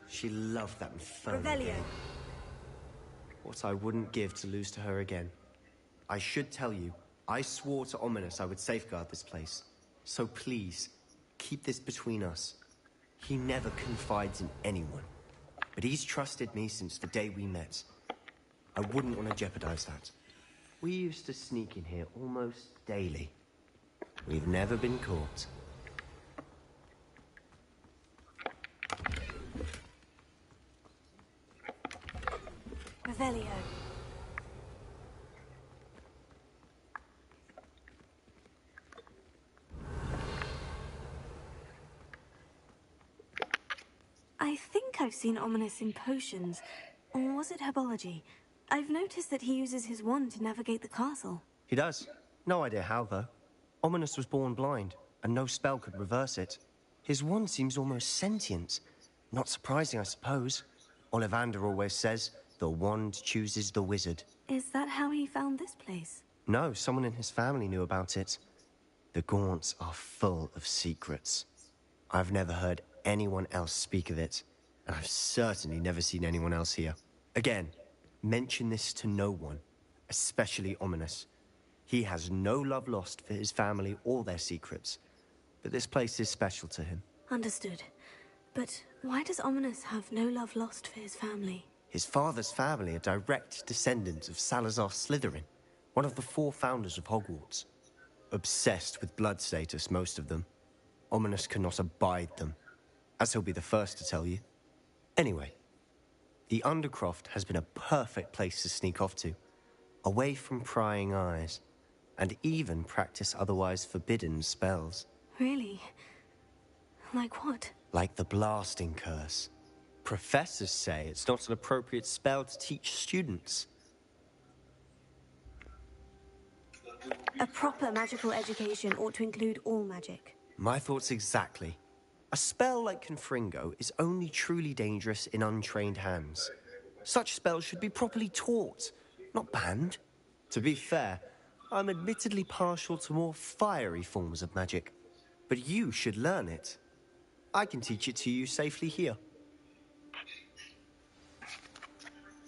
She loved that infernal Revelio. game. What I wouldn't give to lose to her again. I should tell you, I swore to Ominous I would safeguard this place. So please, keep this between us. He never confides in anyone. But he's trusted me since the day we met. I wouldn't want to jeopardize that. We used to sneak in here almost daily. We've never been caught. Revelio. I think think I've seen Ominous in potions. Or was it herbology? I've noticed that he uses his wand to navigate the castle. He does. No idea how, though. Ominous was born blind, and no spell could reverse it. His wand seems almost sentient. Not surprising, I suppose. Ollivander always says, the wand chooses the wizard. Is that how he found this place? No, someone in his family knew about it. The Gaunts are full of secrets. I've never heard anyone else speak of it, and I've certainly never seen anyone else here. Again, mention this to no one, especially Ominous. He has no love lost for his family or their secrets, but this place is special to him. Understood. But why does Ominous have no love lost for his family? His father's family are direct descendants of Salazar Slytherin, one of the 4 founders of Hogwarts. Obsessed with blood status, most of them. Ominous cannot abide them, as he'll be the first to tell you. Anyway, the Undercroft has been a perfect place to sneak off to, away from prying eyes, and even practice otherwise forbidden spells. Really? Like what? Like the blasting curse. Professors say it's not an appropriate spell to teach students. A proper magical education ought to include all magic. My thoughts exactly. A spell like Confringo is only truly dangerous in untrained hands. Such spells should be properly taught, not banned. To be fair, I'm admittedly partial to more fiery forms of magic, but you should learn it. I can teach it to you safely here.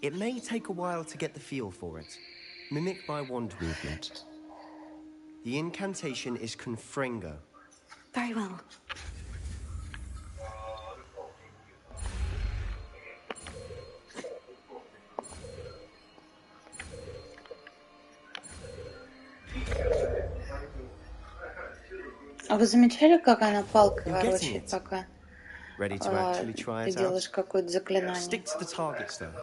It may take a while to get the feel for it. Mimic my wand movement. The incantation is Confringo. Very well. А вы замечали, как она палкой ворочает, пока Ready to actually try ты it делаешь out? какое-то заклинание? Stick to the targets, though.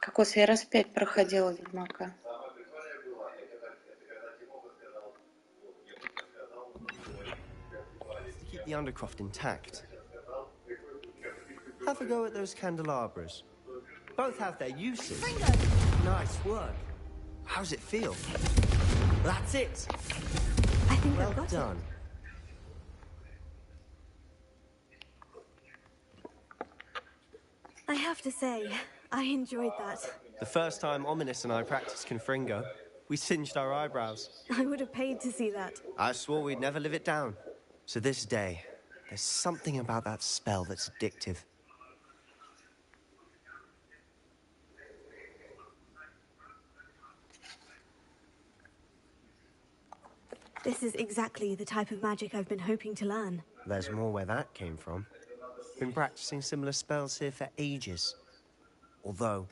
Какой я раз 5 проходила Ведьмака. Keep the Undercroft intact. Have a go at those candelabras. Both have their uses. Nice work. How's it feel? That's it. I think well I've got done. it. I have to say, I enjoyed that. The first time Ominous and I practiced Confringo, we singed our eyebrows. I would have paid to see that. I swore we'd never live it down. So this day, there's something about that spell that's addictive. This is exactly the type of magic I've been hoping to learn. There's more where that came from. Been practicing similar spells here for ages. Although,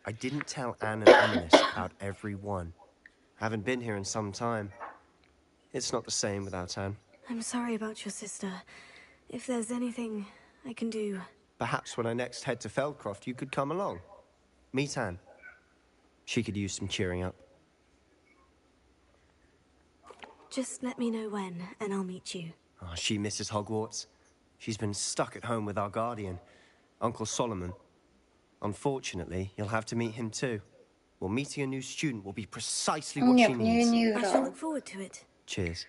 I didn't tell Anne and Ominous about every one. Haven't been here in some time. It's not the same without Anne. I'm sorry about your sister. If there's anything I can do... Perhaps when I next head to Feldcroft, you could come along. Meet Anne. She could use some cheering up. Just let me know when, and I'll meet you. Oh, she misses Hogwarts. She's been stuck at home with our guardian, Uncle Solomon. Unfortunately, you'll have to meet him too. Well, meeting a new student will be precisely what she needs. I shall look forward to it. Cheers.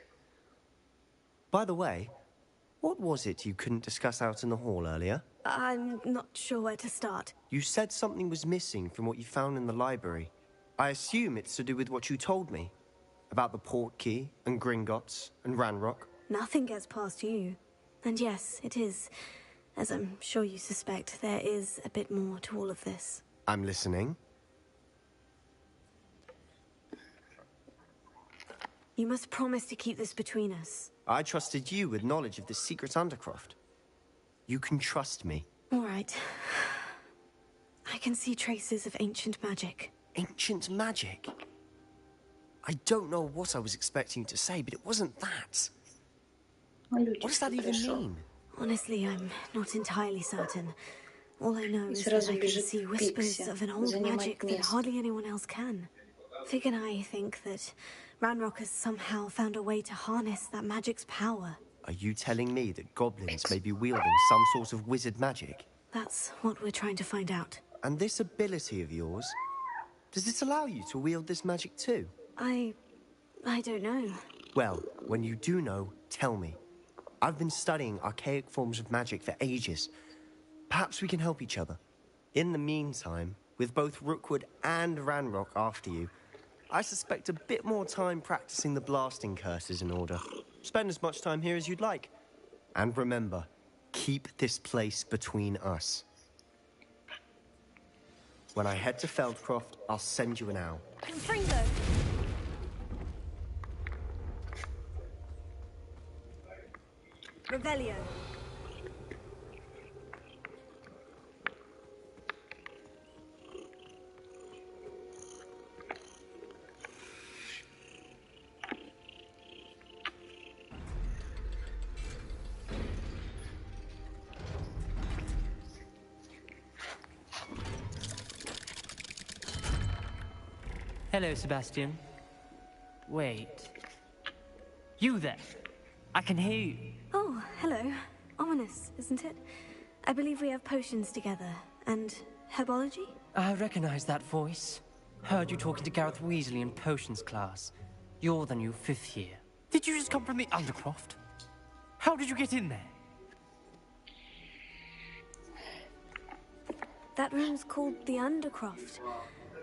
By the way, what was it you couldn't discuss out in the hall earlier? I'm not sure where to start. You said something was missing from what you found in the library. I assume it's to do with what you told me. About the Portkey, and Gringotts, and Ranrock. Nothing gets past you. And yes, it is. As I'm sure you suspect, there is a bit more to all of this. I'm listening. You must promise to keep this between us. I trusted you with knowledge of the secret Undercroft. You can trust me. All right. I can see traces of ancient magic. Ancient magic? I don't know what I was expecting to say, but it wasn't that. What does that even mean? Honestly, I'm not entirely certain. All I know is that I can see whispers of an old magic that hardly anyone else can. Fig and I think that Ranrock has somehow found a way to harness that magic's power. Are you telling me that goblins may be wielding some sort of wizard magic? That's what we're trying to find out. And this ability of yours, does it allow you to wield this magic too? I don't know. Well, when you do know, tell me. I've been studying archaic forms of magic for ages. Perhaps we can help each other. In the meantime, with both Rookwood and Ranrock after you, I suspect a bit more time practicing the blasting curse is in order. Spend as much time here as you'd like. And remember, keep this place between us. When I head to Feldcroft, I'll send you an owl. Confringo. Revelio. Hello, Sebastian. Wait. You there? I can hear you. Oh, hello. Ominous, isn't it? I believe we have potions together. And herbology? I recognize that voice. Heard you talking to Gareth Weasley in potions class. You're the new 5th year. Did you just come from the Undercroft? How did you get in there? That room's called the Undercroft.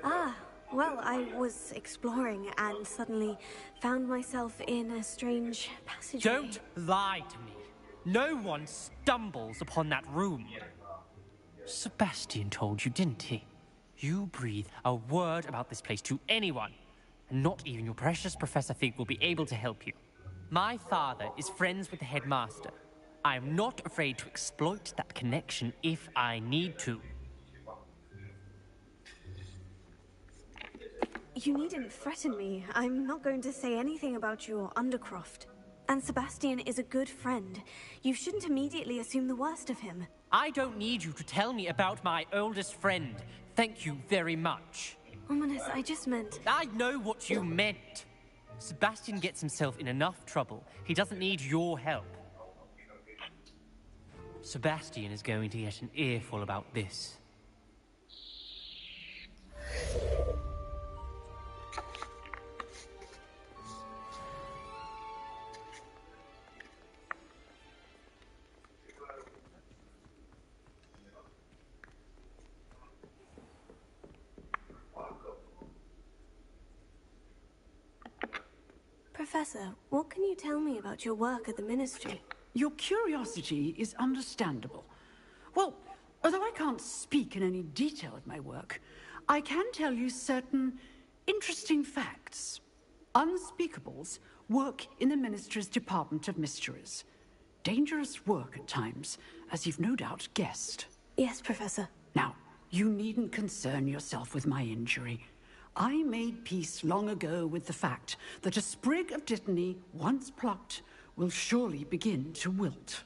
Ah, well, I was exploring and suddenly found myself in a strange passageway. Don't lie to me. No one stumbles upon that room. Sebastian told you, didn't he? You breathe a word about this place to anyone, and not even your precious Professor Fig will be able to help you. My father is friends with the headmaster. I am not afraid to exploit that connection if I need to. You needn't threaten me. I'm not going to say anything about your Undercroft. And Sebastian is a good friend. You shouldn't immediately assume the worst of him. I don't need you to tell me about my oldest friend. Thank you very much. Ominous, I just meant... I know what you meant. Sebastian gets himself in enough trouble. He doesn't need your help. Sebastian is going to get an earful about this. Professor, what can you tell me about your work at the Ministry? Your curiosity is understandable. Well, although I can't speak in any detail of my work, I can tell you certain interesting facts. Unspeakables work in the Ministry's Department of Mysteries. Dangerous work at times, as you've no doubt guessed. Yes, Professor. Now, you needn't concern yourself with my injury. I made peace long ago with the fact that a sprig of dittany, once plucked, will surely begin to wilt.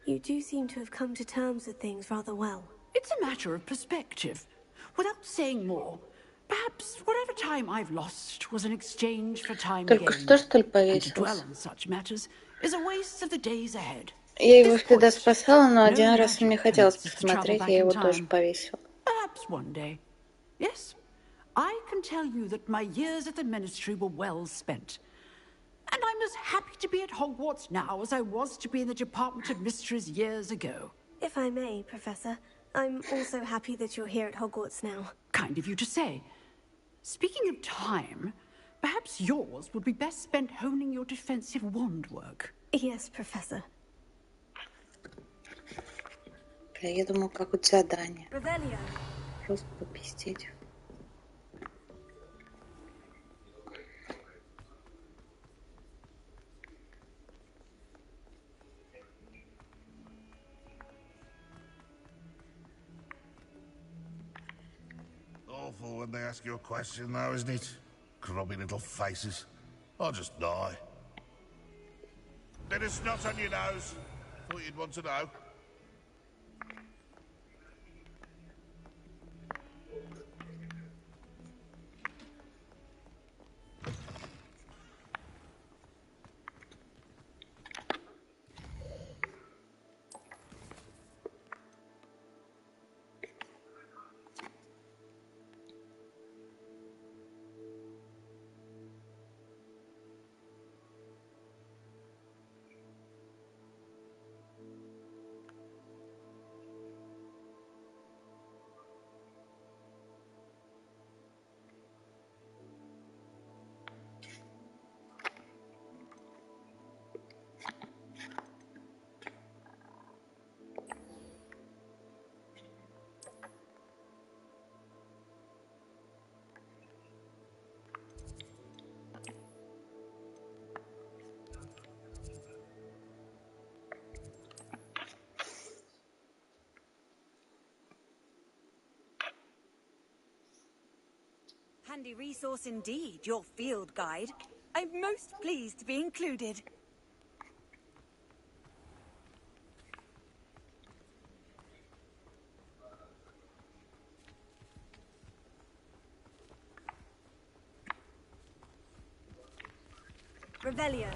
You do seem to have come to terms with things rather well. It's a matter of perspective. Without saying more, perhaps whatever time I've lost was an exchange for time Только gained. что, что ли, And to dwell повесился? on such matters is a waste of the days ahead. Я его всегда спасала, но один раз мне хотелось посмотреть, я его тоже повесила. Perhaps one day. Yes, I can tell you that my years at the Ministry were well spent. And I'm as happy to be at Hogwarts now as I was to be in the Department of Mysteries years ago. If I may, Professor, I'm also happy that you're here at Hogwarts now. Kind of you to say. Speaking of time, perhaps yours would be best spent honing your defensive wand work. Yes, Professor. Я думал, какое-то задание. Revelio. Просто попиздеть. Awful when they ask you a question, though, isn't it? Grubby little faces. I'll just die. Bit of snot on your nose. Thought you'd want to know. handy resource indeed, your field guide. I'm most pleased to be included. Revelio.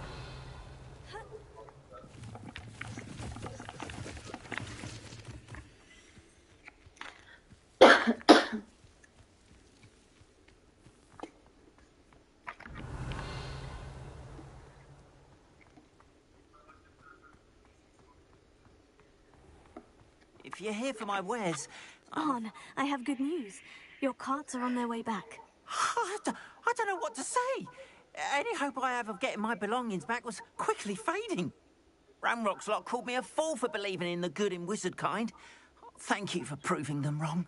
If you're here for my wares... Arn, I have good news. Your carts are on their way back. I don't know what to say. Any hope I have of getting my belongings back was quickly fading. Ramrock's lot called me a fool for believing in the good in wizard kind. Thank you for proving them wrong.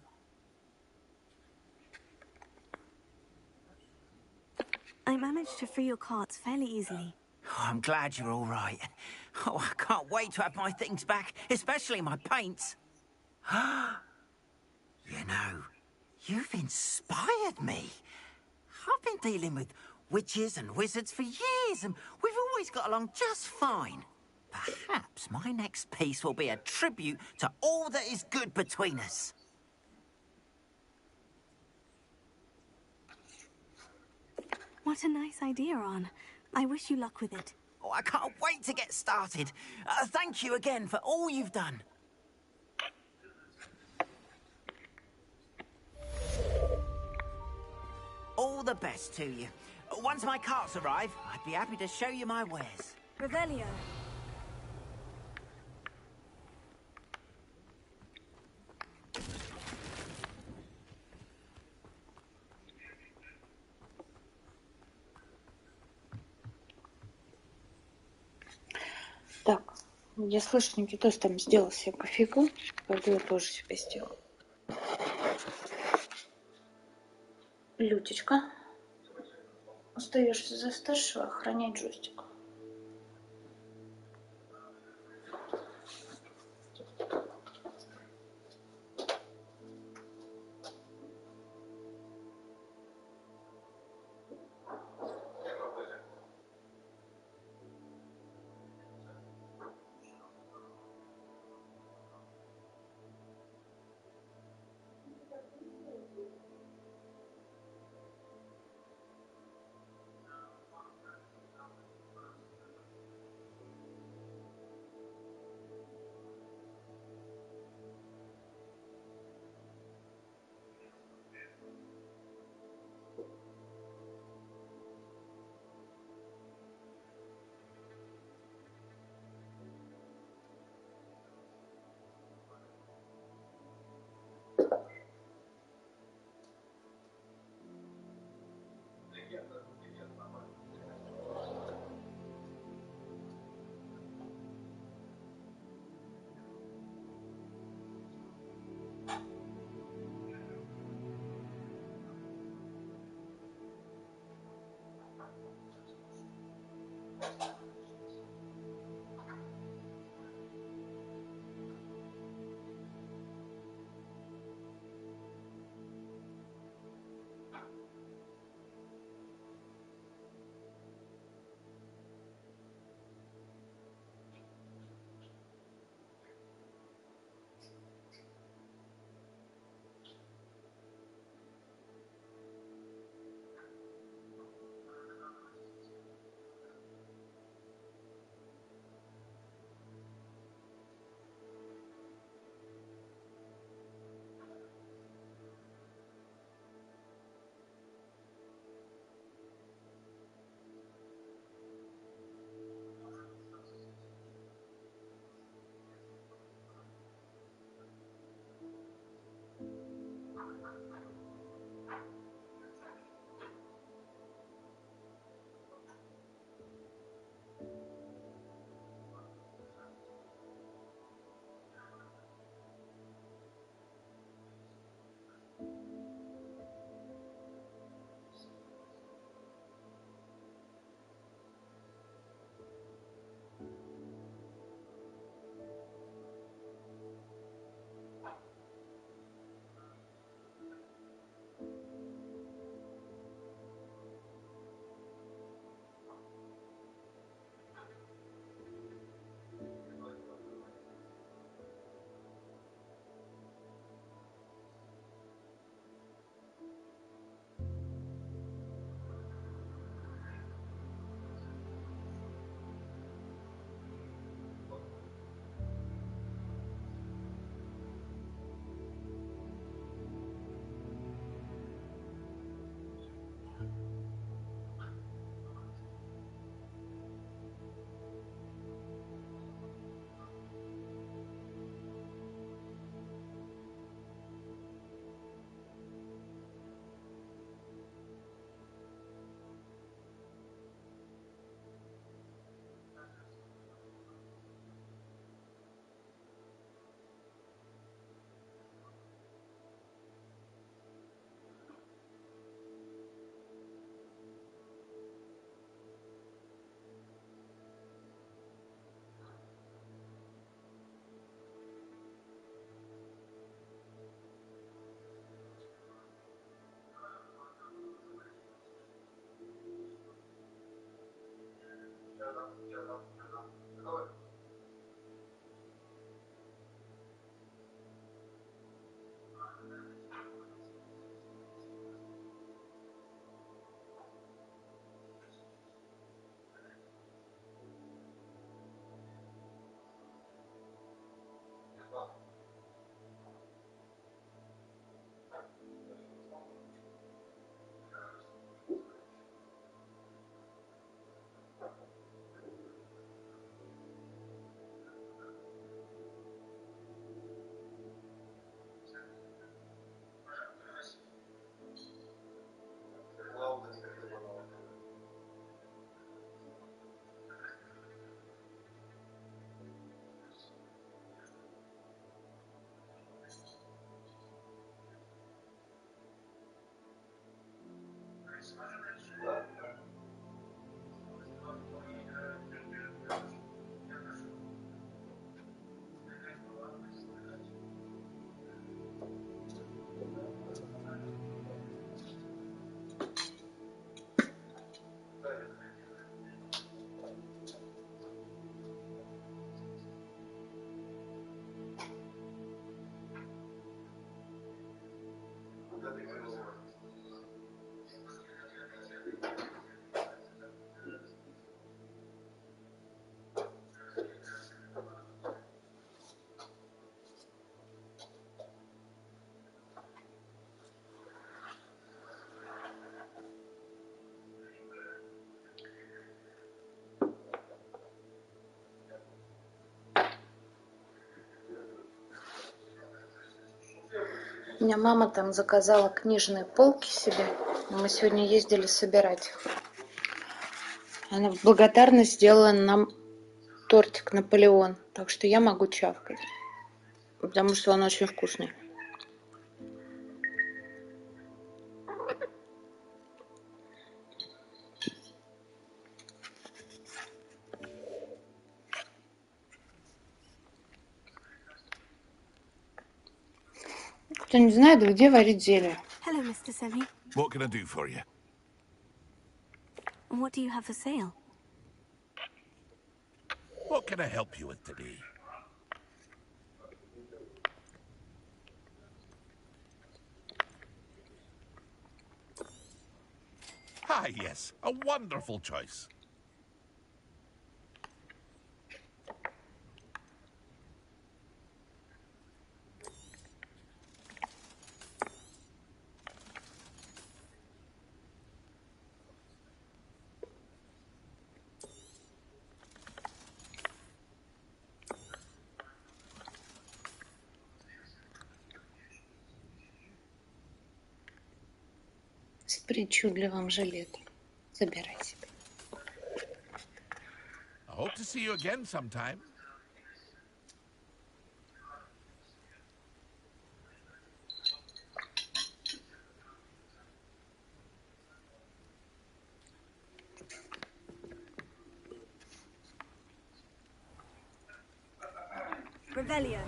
I managed to free your carts fairly easily. Oh, I'm glad you're all right. Oh, I can't wait to have my things back, especially my paints. You know, you've inspired me. I've been dealing with witches and wizards for years, and we've always got along just fine. Perhaps my next piece will be a tribute to all that is good between us. What a nice idea, Arn. I wish you luck with it. Oh, I can't wait to get started. Thank you again for all you've done. All the best to you. Once my carts arrive, I'd be happy to show you my wares. Revelio. Так, я слышу, Никитос там сделал себе кофейку. Пойду я тоже себе сделаю. Лютечка, остаешься за старшего охранять джойстик. У меня мама там заказала книжные полки себе. Мы сегодня ездили собирать их. Она в благодарность сделала нам тортик Наполеон. Так что я могу чавкать. Потому что он очень вкусный. Кто не знает, где варить зелье. Hello, Mr. Semi. What can I do for you? What do you have for sale? What can I help you with today? Ah, yes, a wonderful choice. С причудливым жилетом. Забирай себе. I hope to see you again sometime. Revelio.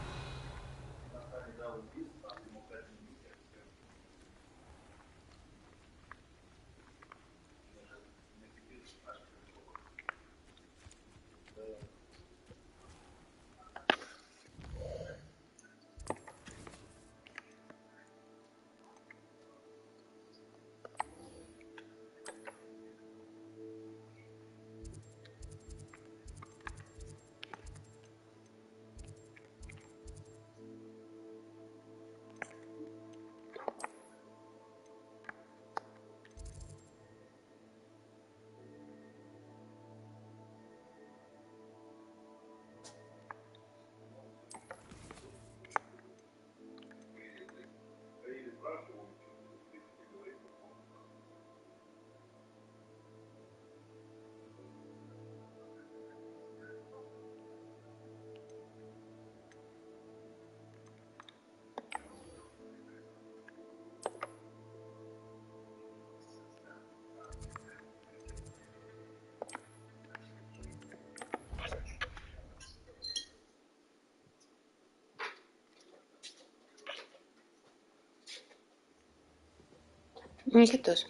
Никитос.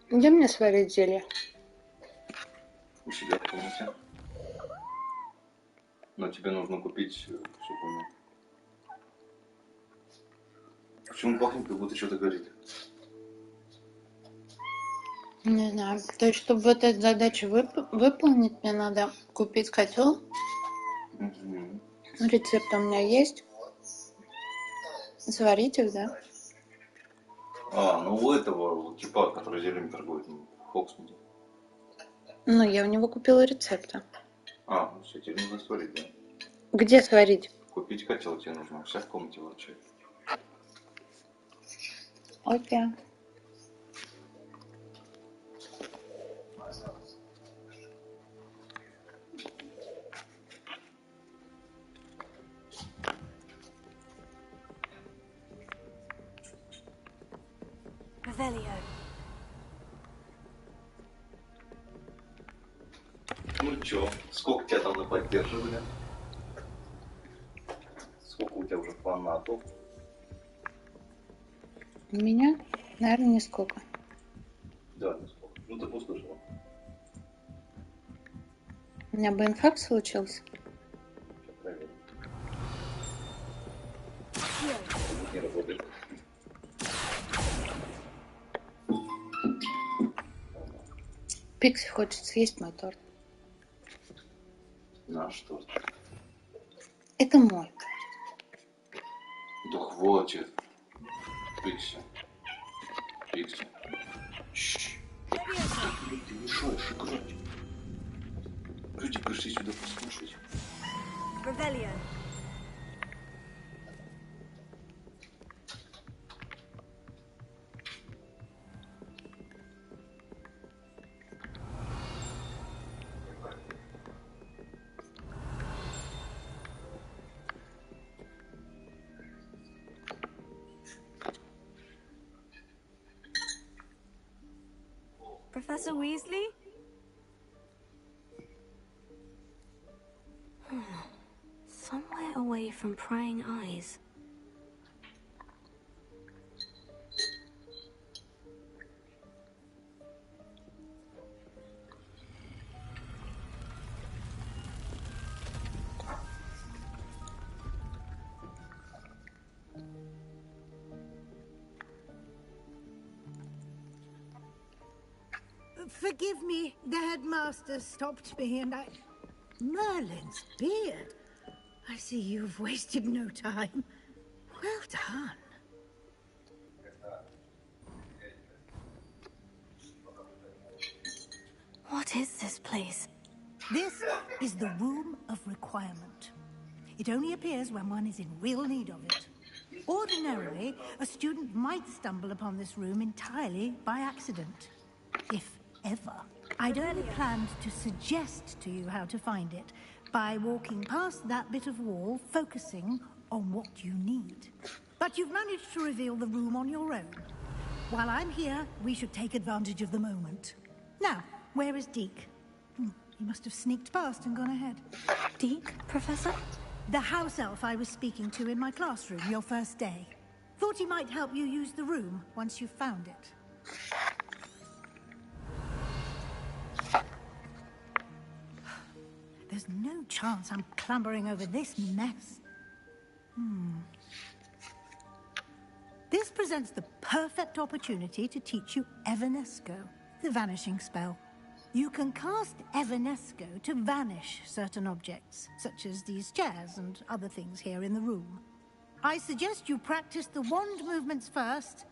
Где мне сварить зелье? У себя в комнате. Но тебе нужно купить сухую. Почему пахнет, как будто что-то горит? Не знаю. То есть, чтобы вот эту задачу выполнить, мне надо купить котел. Рецепт у меня есть. Сварить их, да? А, ну у этого типа, который зельем торгует, Хоксмиде. Ну, я у него купила рецепта. А, ну все, тебе нужно сварить, да? Где сварить? Купить котел тебе нужно, вся в комнате ворчает. Окей. Revelio. Ну чё, сколько тебя там наподдерживали? Сколько у тебя уже фанатов? У меня, наверное, нисколько. Да, нисколько. Ну ты послушала. У меня бы инфаркт случился. Сейчас проверим. Не работает. Пикси хочет съесть мой торт. Наш торт. Это мой. Да хватит. Пикси. Пикси. Шшш. Ты мешаешь играть. Люди пришли сюда послушать. Revelio. Professor Weasley? Somewhere away from prying eyes. Forgive me, the headmaster stopped me and I... Merlin's beard. I see you've wasted no time. Well done. What is this place? This is the Room of Requirement. It only appears when one is in real need of it. Ordinarily, a student might stumble upon this room entirely by accident. If ever. I'd only planned to suggest to you how to find it by walking past that bit of wall, focusing on what you need. But you've managed to reveal the room on your own. While I'm here, we should take advantage of the moment. Now, where is Deke? He must have sneaked past and gone ahead. Deke, Professor? The house elf I was speaking to in my classroom your first day. Thought he might help you use the room once you've found it. There's no chance I'm clambering over this mess. This presents the perfect opportunity to teach you Evanesco, the vanishing spell. You can cast Evanesco to vanish certain objects, such as these chairs and other things here in the room. I suggest you practice the wand movements first,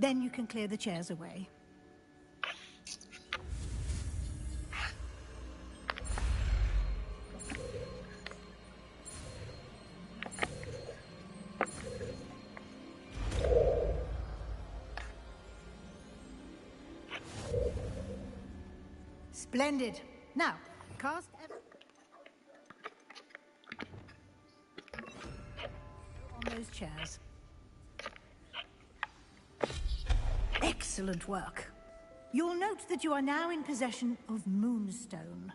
then you can clear the chairs away. Splendid. Now, cast on those chairs. Excellent work. You'll note that you are now in possession of Moonstone.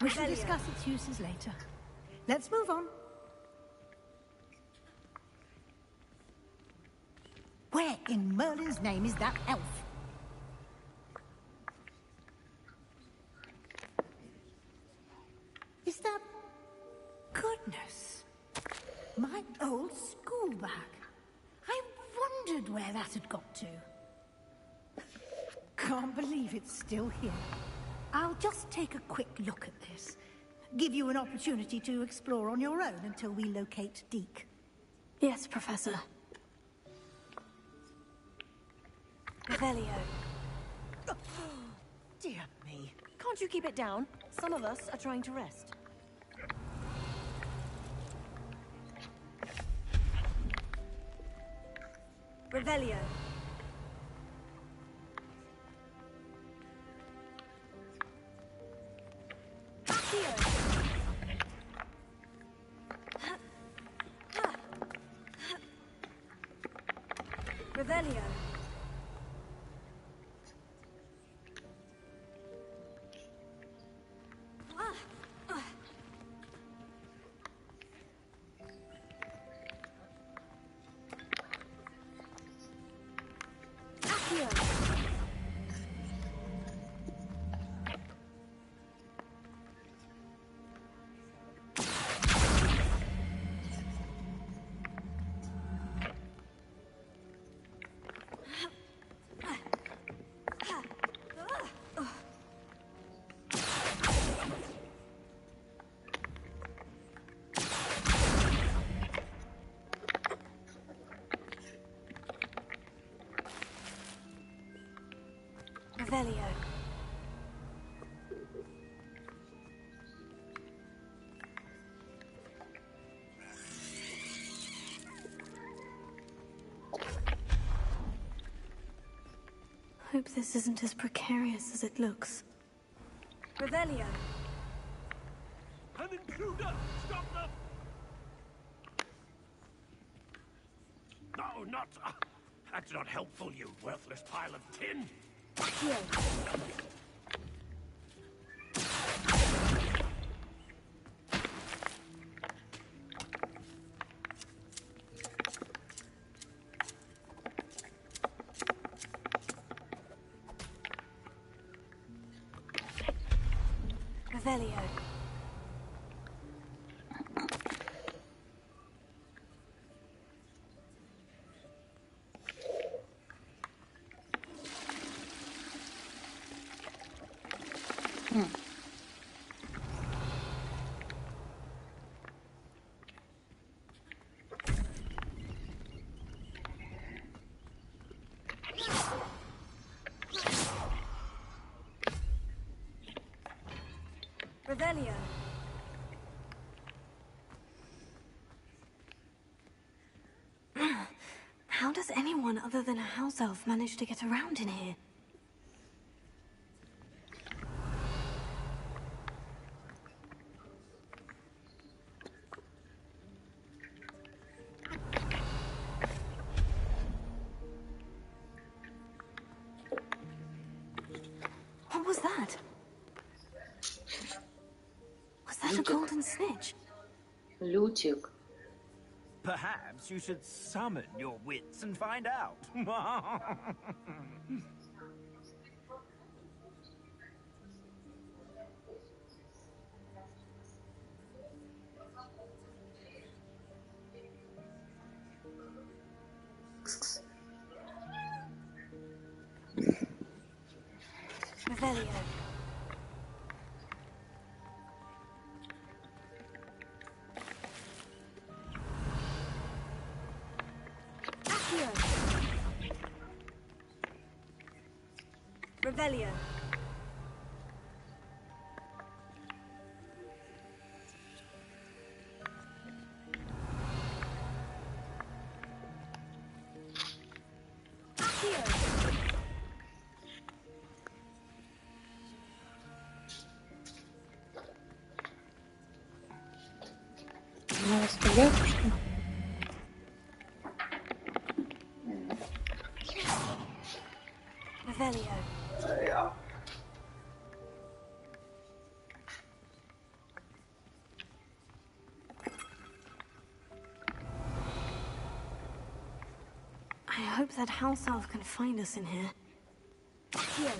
We shall discuss its uses later. Let's move on. Where in Merlin's name is that elf? Is that... Goodness. My old school bag. I wondered where that had got to. Can't believe it's still here. I'll just take a quick look at this. Give you an opportunity to explore on your own until we locate Deke. Yes, Professor. Revelio. Oh, dear me. Can't you keep it down? Some of us are trying to rest. Revelio. Revelio. Revelio. Hope this isn't as precarious as it looks. Revelio. An intruder! Stop them! No, not... that's not helpful, you worthless pile of tin! Revelio. Revelio. How does anyone other than a house elf manage to get around in here? What was that? Was that a golden snitch? Лютик. Perhaps you should summon your wits and find out. Revelio. Revelio. Она оставляет, что ли? Revelio. I hope that house elf can find us in here. Here.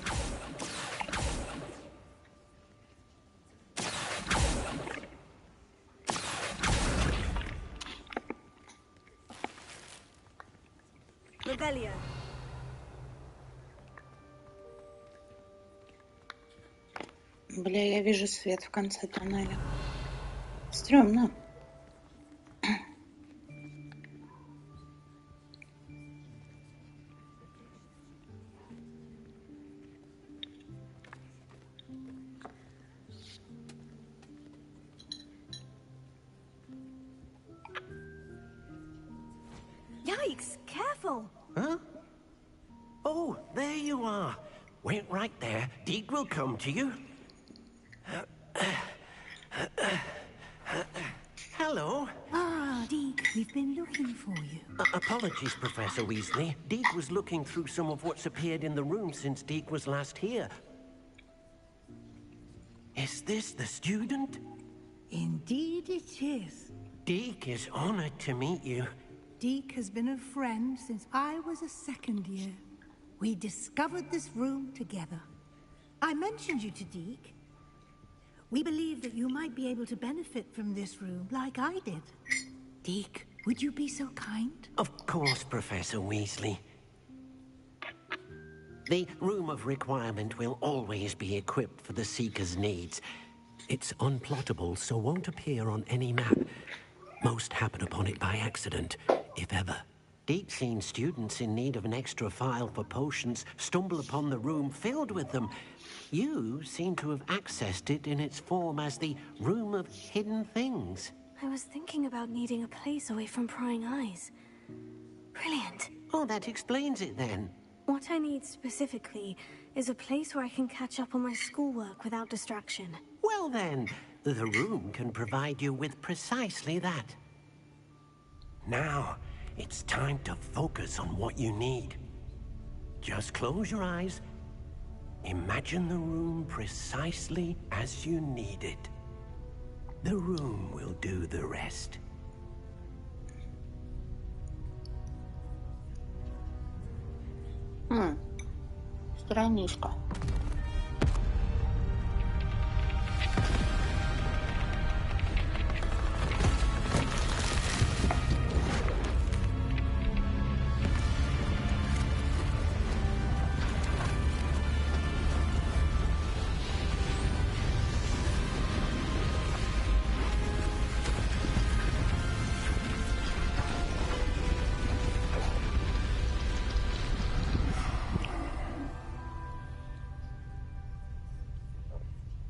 Revelio. Бля, я вижу свет в конце тоннеля. Стрёмно. Yikes! Careful! Huh? Oh, there you are. Wait right there. Deke will come to you. Hello. Ah, Deke, we've been looking for you. Apologies, Professor Weasley. Deke was looking through some of what's appeared in the room since Deke was last here. Is this the student? Indeed it is. Deke is honored to meet you. Deke has been a friend since I was a second year. We discovered this room together. I mentioned you to Deke. We believe that you might be able to benefit from this room like I did. Deke, would you be so kind? Of course, Professor Weasley. The Room of Requirement will always be equipped for the Seeker's needs. It's unplottable, so won't appear on any map. Most happen upon it by accident, if ever. Deke's seen students in need of an extra file for potions stumble upon the room filled with them. You seem to have accessed it in its form as the Room of Hidden Things. I was thinking about needing a place away from prying eyes. Brilliant. Oh, that explains it then. What I need specifically is a place where I can catch up on my schoolwork without distraction. Well then, the room can provide you with precisely that. Now, it's time to focus on what you need. Just close your eyes. Imagine the room precisely as you need it. The room will do the rest. Страничка.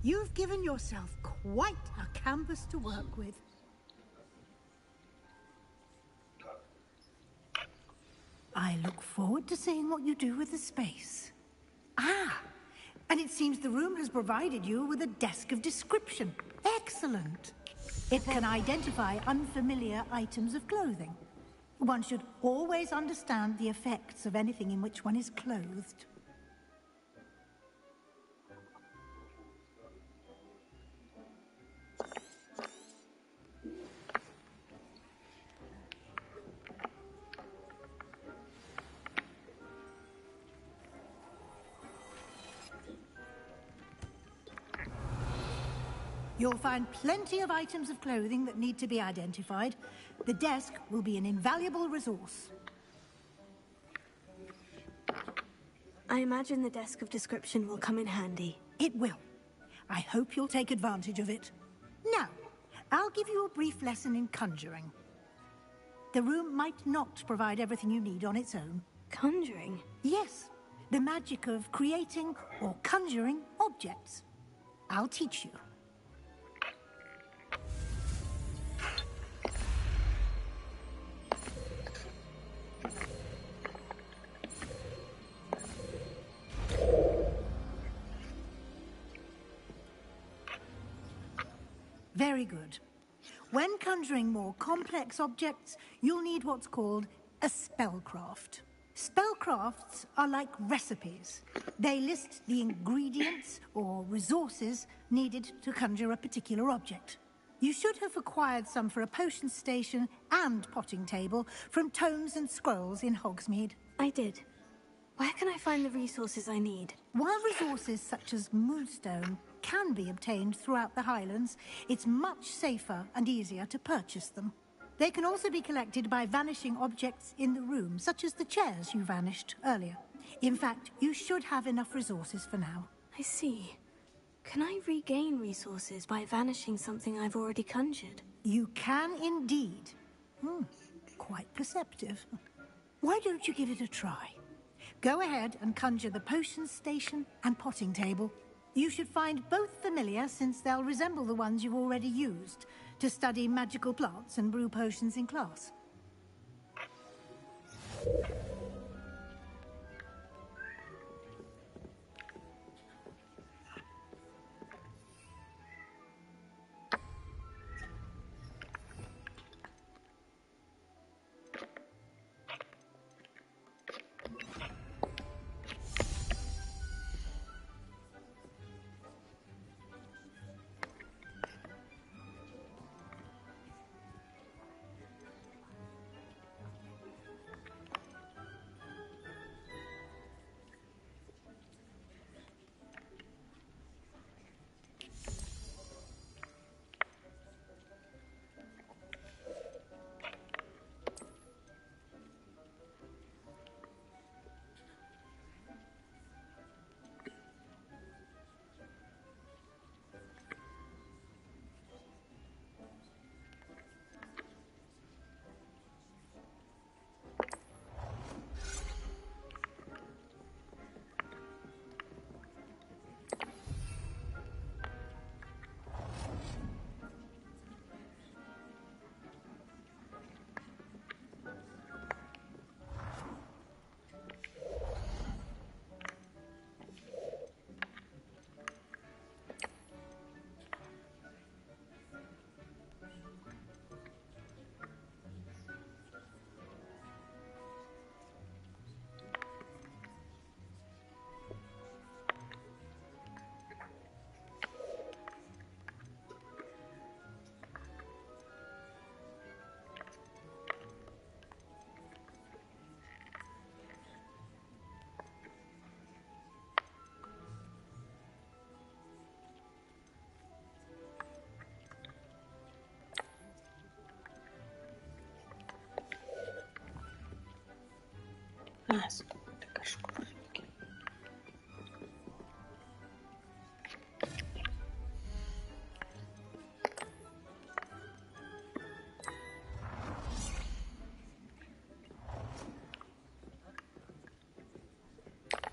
You've given yourself quite a canvas to work with. I look forward to seeing what you do with the space. Ah, and it seems the room has provided you with a desk of description. Excellent. It can identify unfamiliar items of clothing. One should always understand the effects of anything in which one is clothed. You'll find plenty of items of clothing that need to be identified. The desk will be an invaluable resource. I imagine the desk of description will come in handy. It will. I hope you'll take advantage of it. Now, I'll give you a brief lesson in conjuring. The room might not provide everything you need on its own. Conjuring? Yes, the magic of creating or conjuring objects. I'll teach you. Very good. When conjuring more complex objects, you'll need what's called a spellcraft. Spellcrafts are like recipes. They list the ingredients or resources needed to conjure a particular object. You should have acquired some for a potion station and potting table from tomes and scrolls in Hogsmeade. I did. Where can I find the resources I need? While resources such as moonstone can be obtained throughout the Highlands, it's much safer and easier to purchase them. They can also be collected by vanishing objects in the room, such as the chairs you vanished earlier. In fact, you should have enough resources for now. I see. Can I regain resources by vanishing something I've already conjured? You can indeed. Quite perceptive. Why don't you give it a try? Go ahead and conjure the potion station and potting table. You should find both familiar, since they'll resemble the ones you've already used to study magical plants and brew potions in class.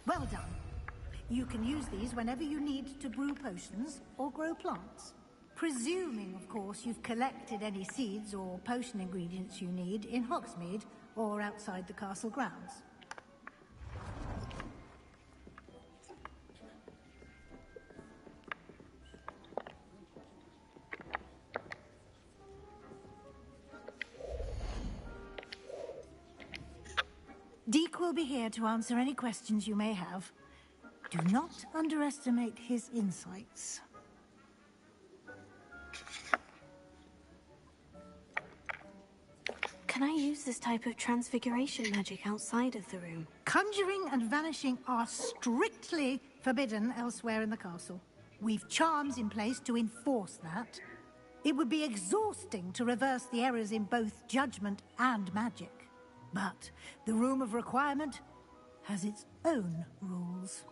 Well done. You can use these whenever you need to brew potions or grow plants. Presuming, of course, you've collected any seeds or potion ingredients you need in Hogsmeade or outside the castle grounds. Deke will be here to answer any questions you may have. Do not underestimate his insights. Can I use this type of transfiguration magic outside of the room? Conjuring and vanishing are strictly forbidden elsewhere in the castle. We've charms in place to enforce that. It would be exhausting to reverse the errors in both judgment and magic. But the Room of Requirement has its own rules.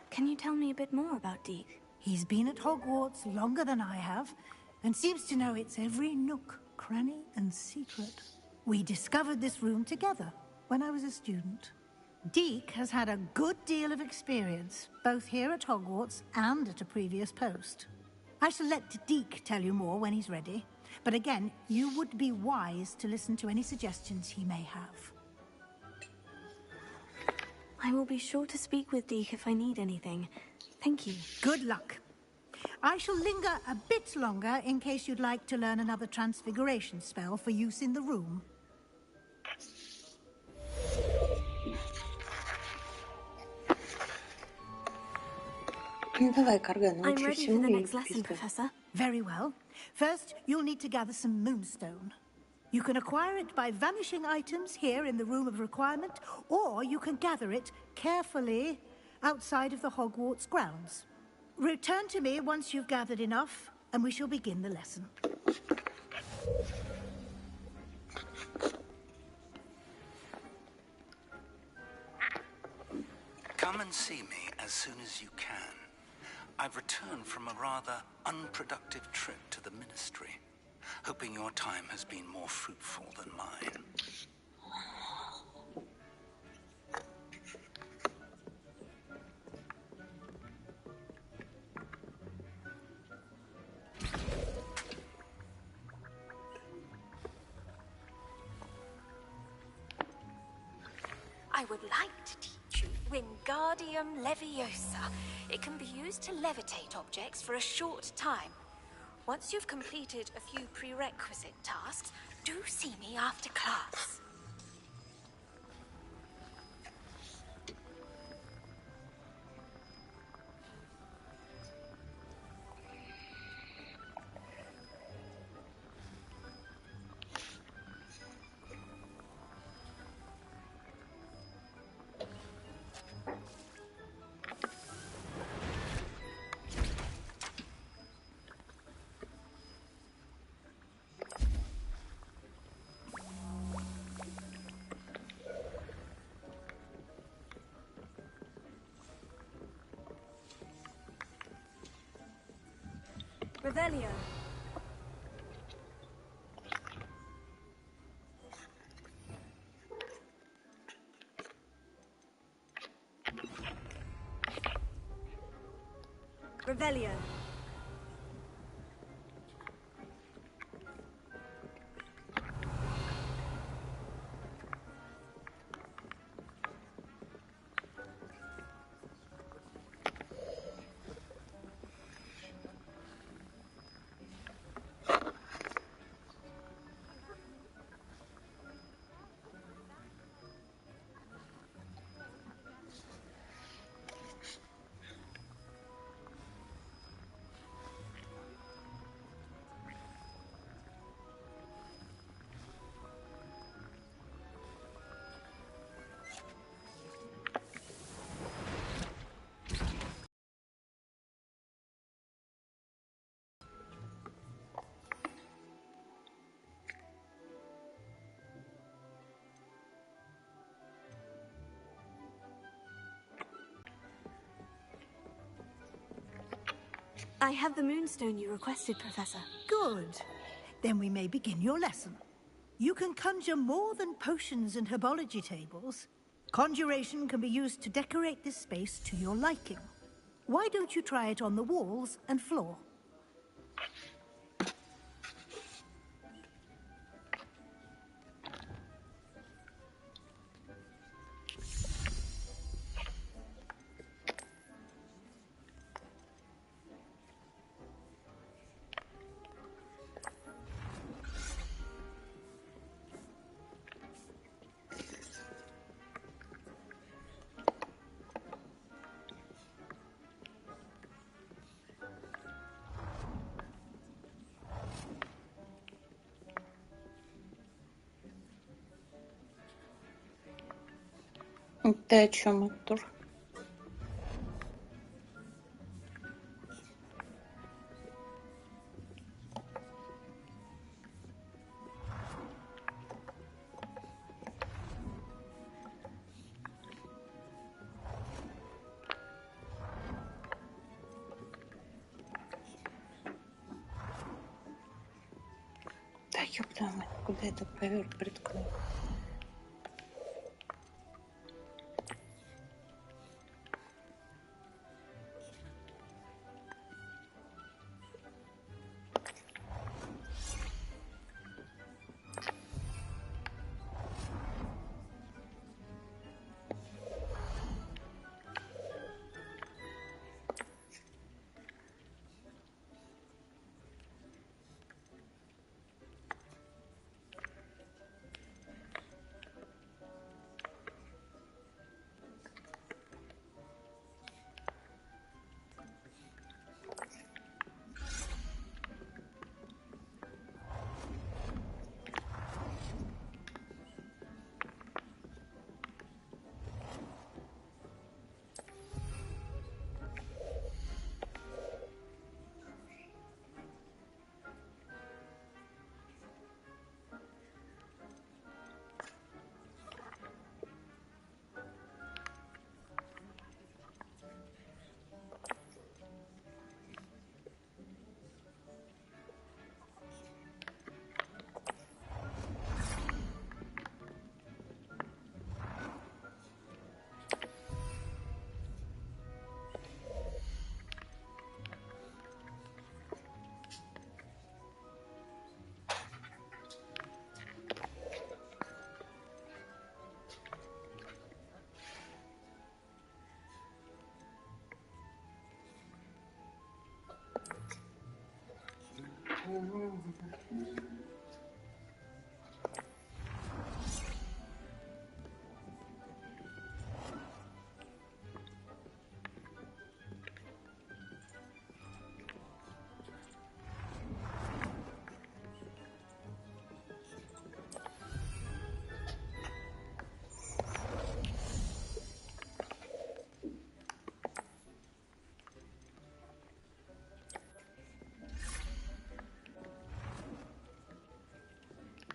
Can you tell me a bit more about Deke? He's been at Hogwarts longer than I have, and seems to know its every nook, cranny, and secret. We discovered this room together when I was a student. Deke has had a good deal of experience, both here at Hogwarts and at a previous post. I shall let Deke tell you more when he's ready, but again, you would be wise to listen to any suggestions he may have. I will be sure to speak with Deke if I need anything. Thank you. Good luck. I shall linger a bit longer in case you'd like to learn another transfiguration spell for use in the room. I'm ready for the next lesson, Professor. Very well. First, you'll need to gather some moonstone. You can acquire it by vanishing items here in the Room of Requirement, or you can gather it carefully outside of the Hogwarts grounds. Return to me once you've gathered enough, and we shall begin the lesson. Come and see me as soon as you can. I've returned from a rather unproductive trip to the Ministry, hoping your time has been more fruitful than mine. I would like to teach you Wingardium Leviosa. It can be used to levitate objects for a short time. Once you've completed a few prerequisite tasks, do see me after class. Revelio. Revelio. I have the moonstone you requested, Professor. Good. Then we may begin your lesson. You can conjure more than potions and herbology tables. Conjuration can be used to decorate this space to your liking. Why don't you try it on the walls and floor? Ты о чем, Артур? Да ёпта мать, куда этот ковер приткнул?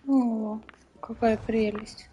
О, какая прелесть.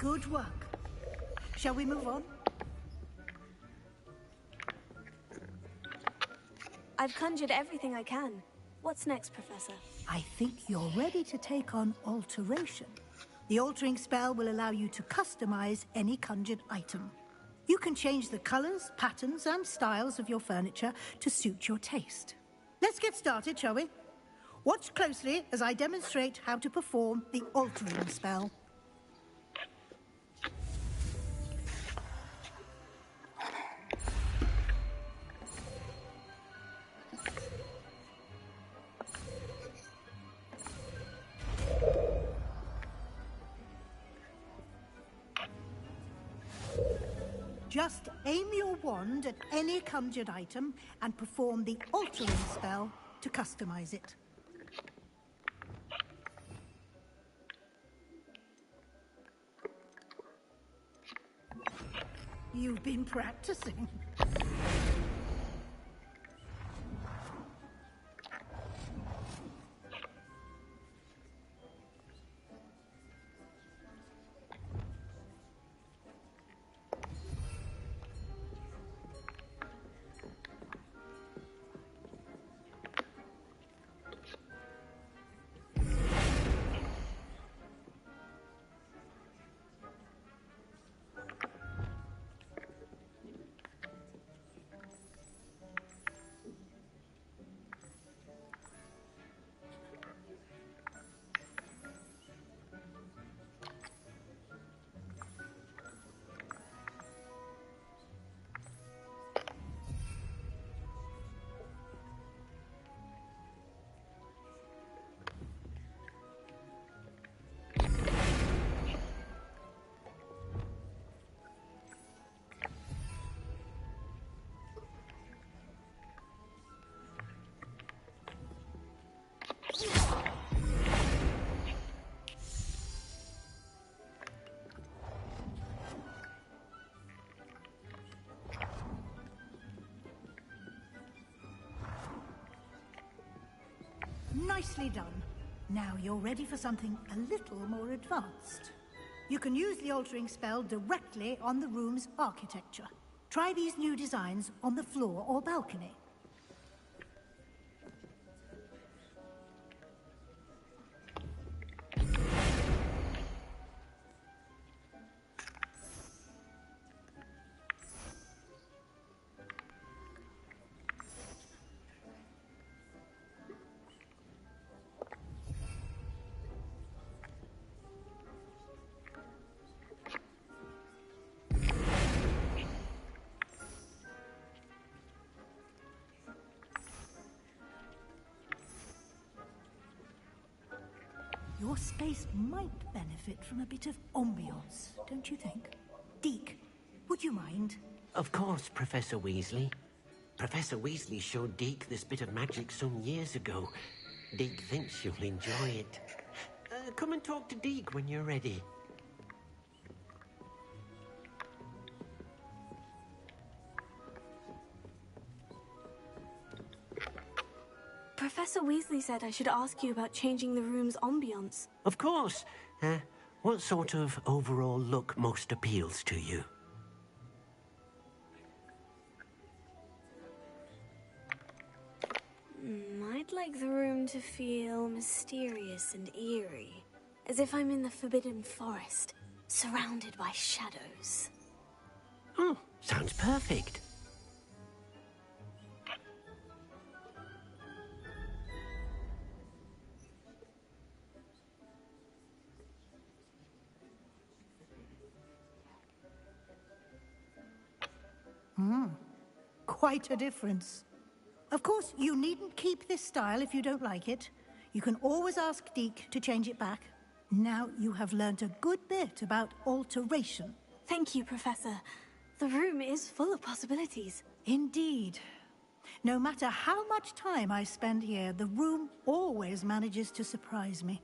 Good work. Shall we move on? I've conjured everything I can. What's next, Professor? I think you're ready to take on alteration. The altering spell will allow you to customize any conjured item. You can change the colors, patterns, and styles of your furniture to suit your taste. Let's get started, shall we? Watch closely as I demonstrate how to perform the altering spell. Just aim your wand at any conjured item and perform the altering spell to customize it. You've been practicing. Nicely done. Now you're ready for something a little more advanced. You can use the altering spell directly on the room's architecture. Try these new designs on the floor or balcony. Your space might benefit from a bit of ambiance, don't you think? Deke, would you mind? Of course, Professor Weasley. Professor Weasley showed Deke this bit of magic some years ago. Deke thinks you'll enjoy it. Come and talk to Deke when you're ready. Professor Weasley said I should ask you about changing the room's ambiance. Of course. What sort of overall look most appeals to you? I'd like the room to feel mysterious and eerie, as if I'm in the Forbidden Forest, surrounded by shadows. Oh, sounds perfect. Quite a difference. Of course, you needn't keep this style if you don't like it. You can always ask Deke to change it back. Now you have learnt a good bit about alteration. Thank you, Professor. The room is full of possibilities. Indeed. No matter how much time I spend here, the room always manages to surprise me.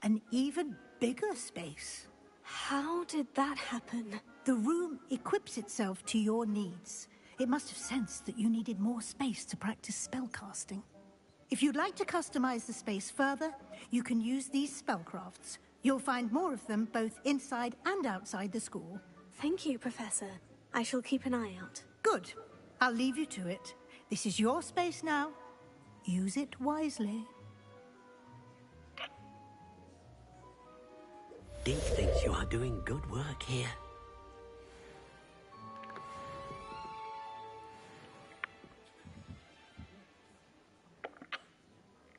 an even bigger space. How did that happen? The room equips itself to your needs. It must have sensed that you needed more space to practice spellcasting. If you'd like to customize the space further, you can use these spellcrafts. You'll find more of them both inside and outside the school. Thank you, Professor. I shall keep an eye out. Good. I'll leave you to it. This is your space now. Use it wisely. Deke thinks you are doing good work here.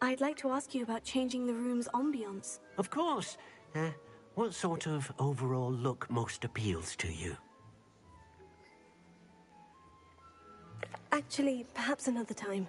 I'd like to ask you about changing the room's ambience. Of course. What sort of overall look most appeals to you? Actually, perhaps another time.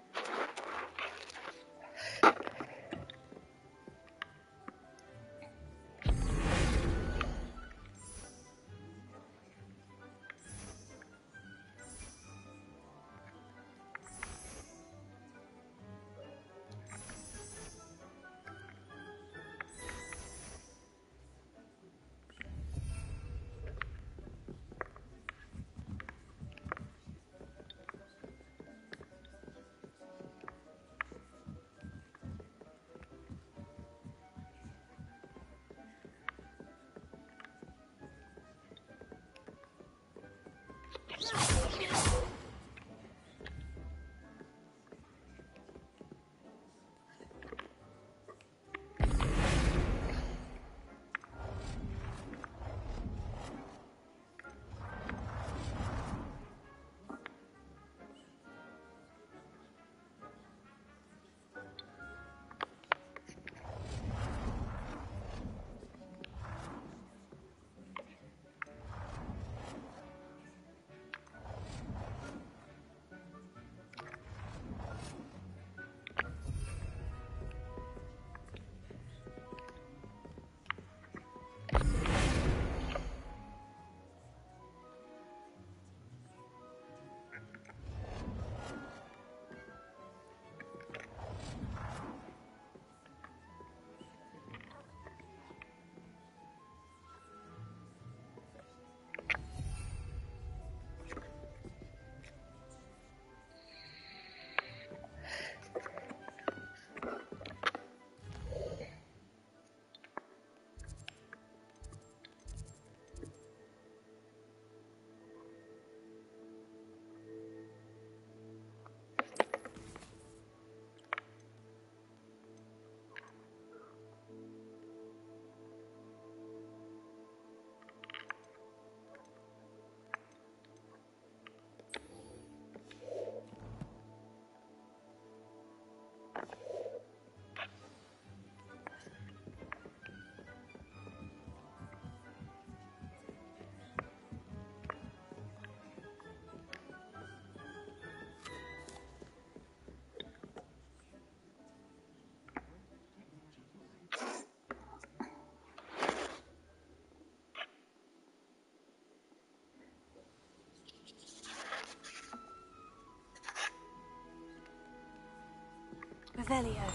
Revelio.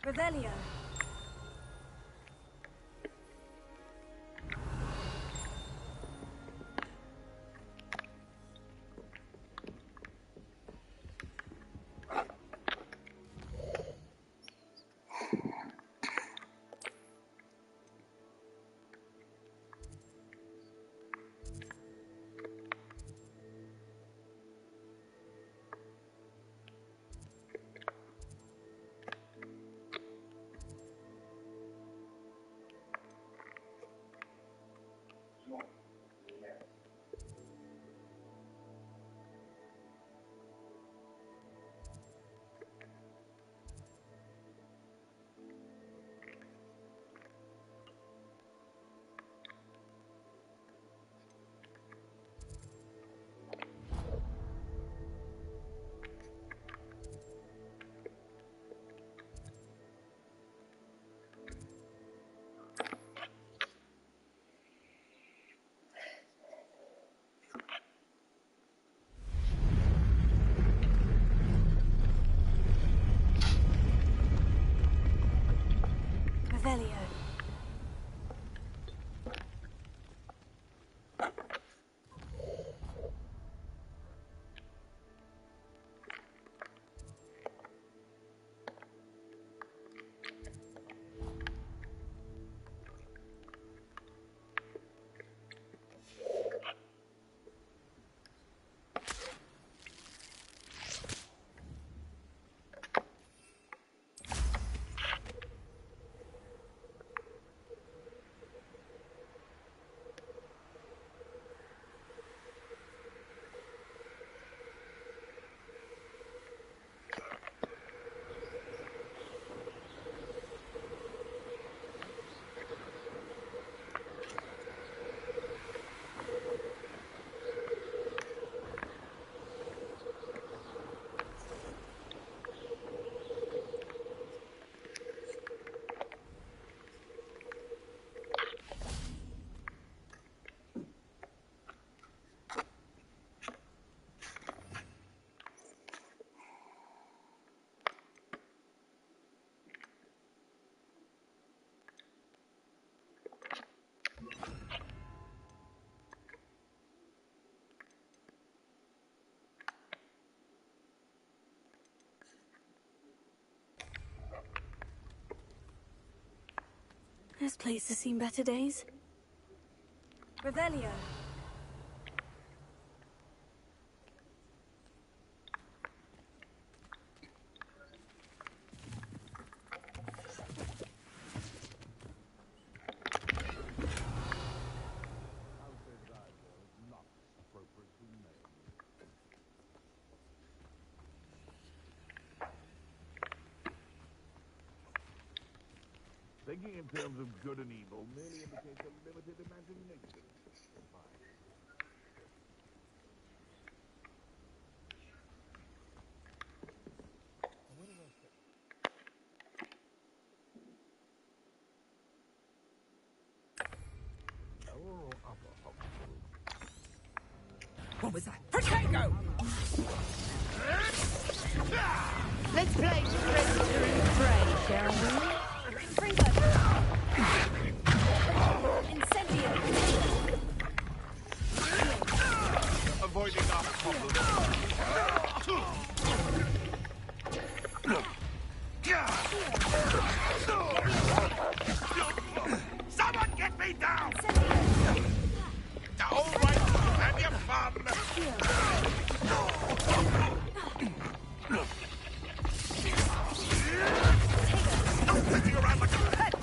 Revelio. This place has seen better days. Revelio. Thinking in terms of good and evil merely indicates a limited imagination. What was that? Potato! Let's play Predator and Prey, shall we? Incendio. Avoiding our problem. Someone get me down! All right, have your fun. Stop sitting around like a pet.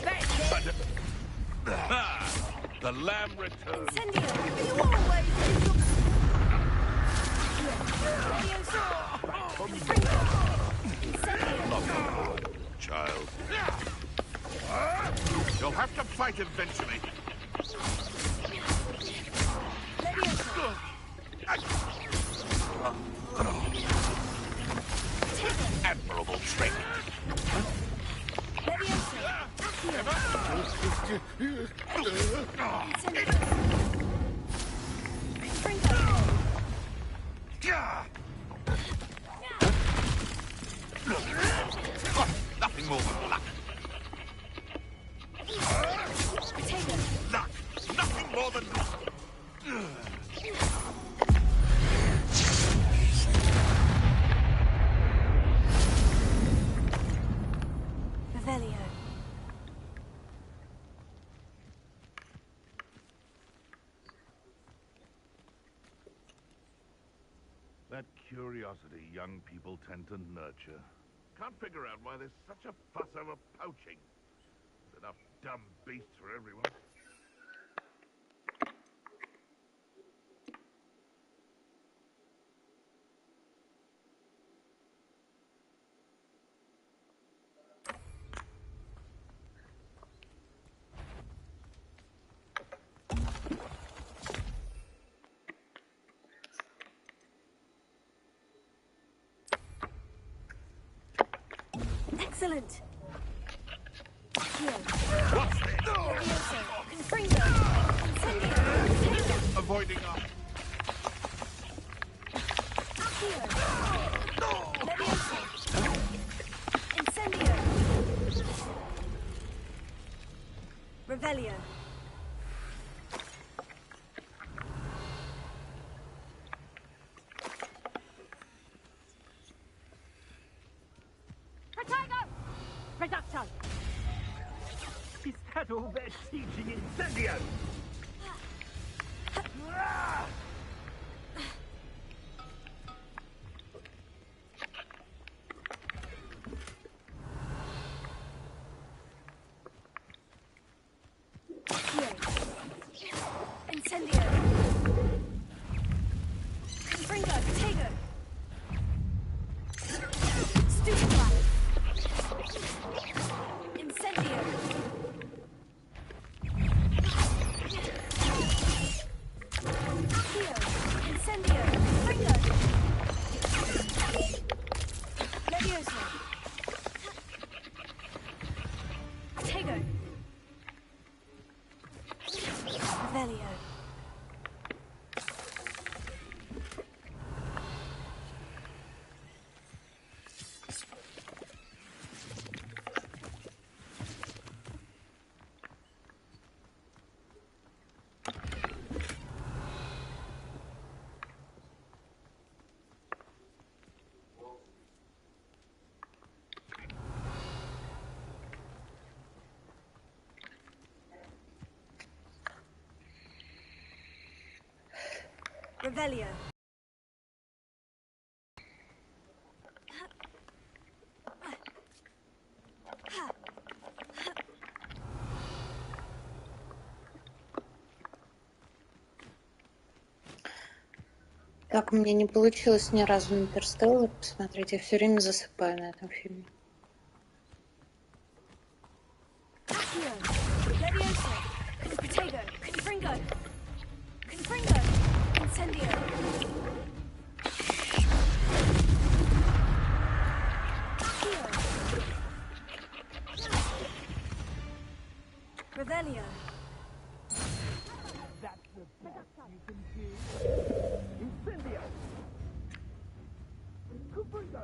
The lamb returns. Child. You'll have to fight eventually. Admirable trick. Nothing more than luck. Luck. Nothing more than luck. Revelio. That curiosity young people tend to nurture. Can't figure out why there's such a fuss over poaching. There's enough dumb beasts for everyone. Excellent. Avoiding us. Revelio. Reducto! Is that all they're teaching Incendio? Incendio. Confringo. Potato. Stupefy. Incendio. Revelio. Так, мне не получилось ни разу Интерстеллар посмотреть. Я все время засыпаю на этом фильме. Revelio. That's the best you can do. Incendio. Confringo.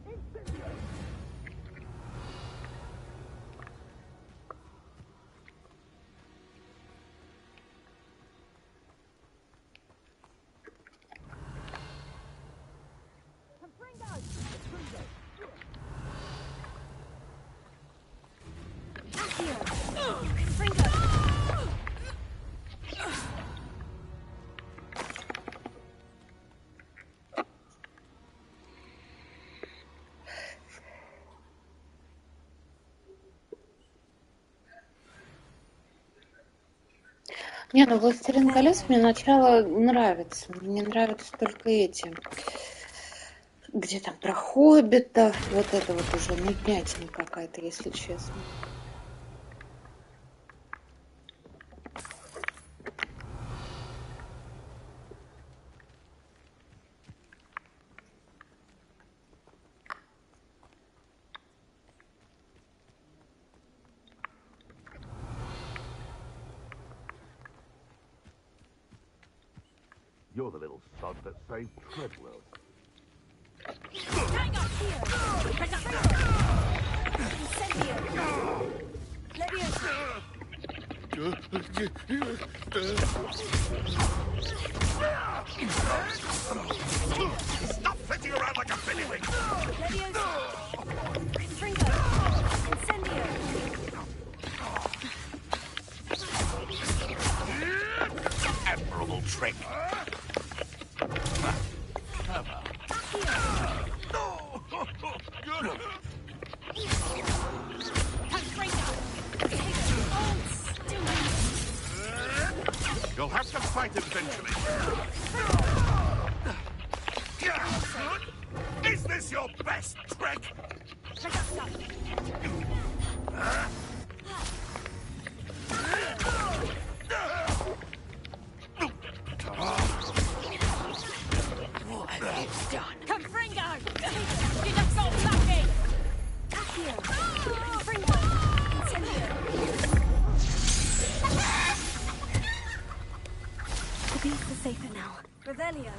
Incendio. Не, ну «Властелин колец» мне начало нравится. Мне нравятся только эти. Где там про хоббитов. Вот это вот уже нуднятина какая-то, если честно. You're the little sod that saved Treadwell. Stop flitting around like a billywig! Admirable trick. You'll have to fight eventually. Is this your best trick? What have you done? Confringo! You just got lucky! Confringo! The beasts are safer now. Revelio.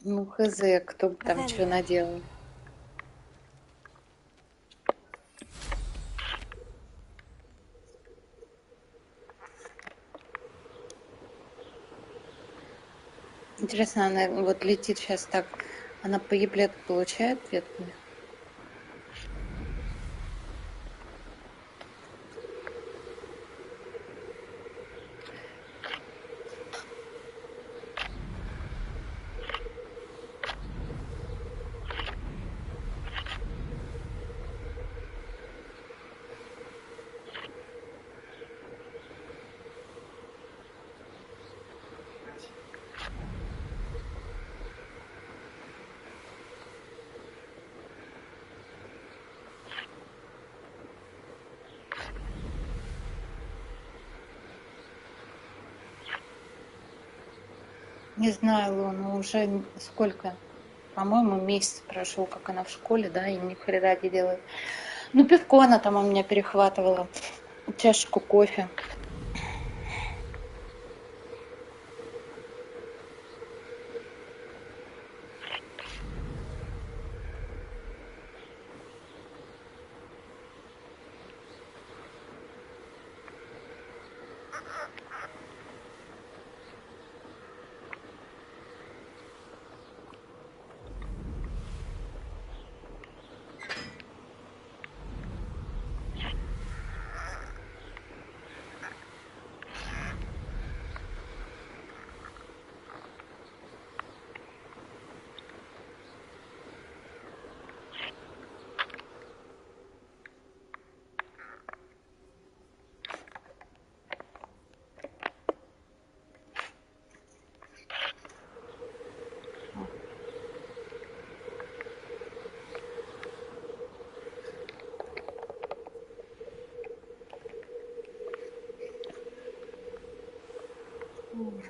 Ну, хз, кто бы там что наделал. Интересно, она вот летит сейчас так, она по еблету получает ветками? Не знаю, Луна, уже сколько? По-моему, месяц прошел, как она в школе, да, и ни хрена не делает. Ну, пивко она там у меня перехватывала. Чашечку кофе.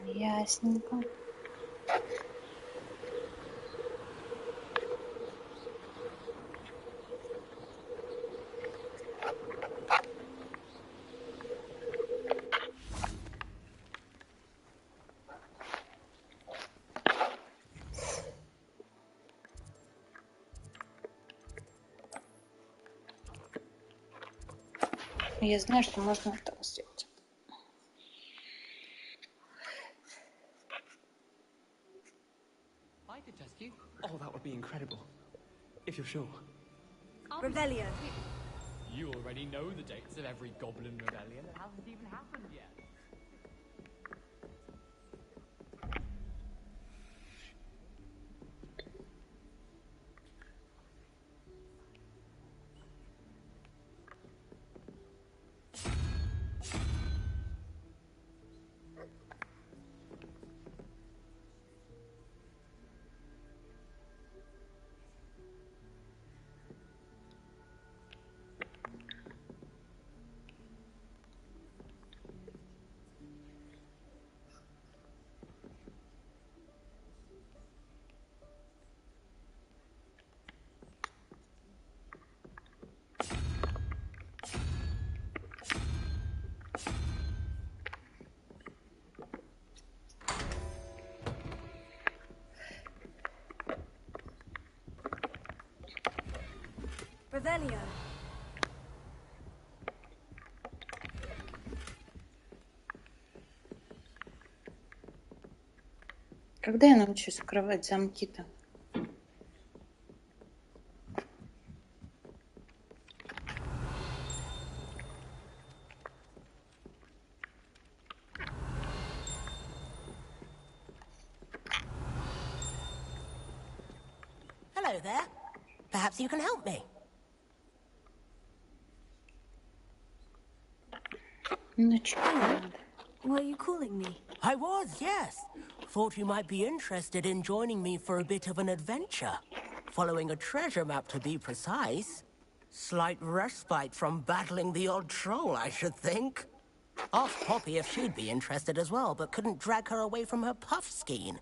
Ясненько. Я знаю, что можно вот так сделать. I could test you. Oh, that would be incredible. If you're sure. Revelio. You already know the dates of every goblin rebellion that hasn't even happened yet. Revelio. Когда я научусь открывать замки-то? Hello there. Perhaps you can help me. Were you calling me? I was, yes. Thought you might be interested in joining me for a bit of an adventure. Following a treasure map, to be precise. Slight respite from battling the odd troll, I should think. Asked Poppy if she'd be interested as well, but couldn't drag her away from her puff skein.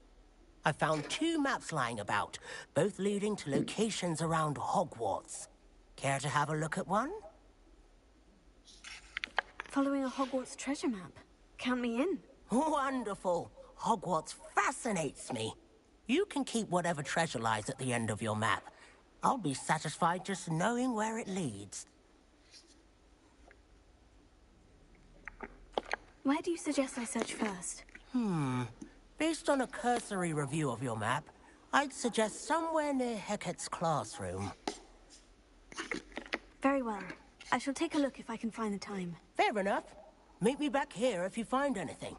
I found 2 maps lying about, both leading to locations around Hogwarts. Care to have a look at one? Following a Hogwarts treasure map. Count me in. Wonderful. Hogwarts fascinates me. You can keep whatever treasure lies at the end of your map. I'll be satisfied just knowing where it leads. Where do you suggest I search first? Based on a cursory review of your map, I'd suggest somewhere near Hecate's classroom. Very well. I shall take a look if I can find the time. Fair enough. Meet me back here if you find anything.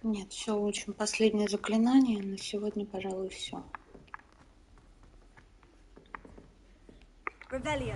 Нет, все учим. Последнее заклинание. На сегодня, пожалуй, все. Revelio.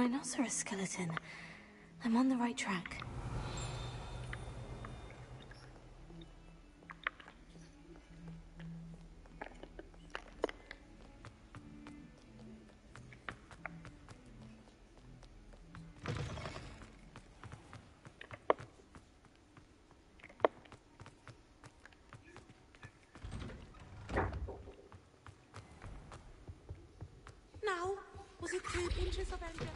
rhinoceros skeleton. I'm on the right track. Now, was it 2 pinches of engine?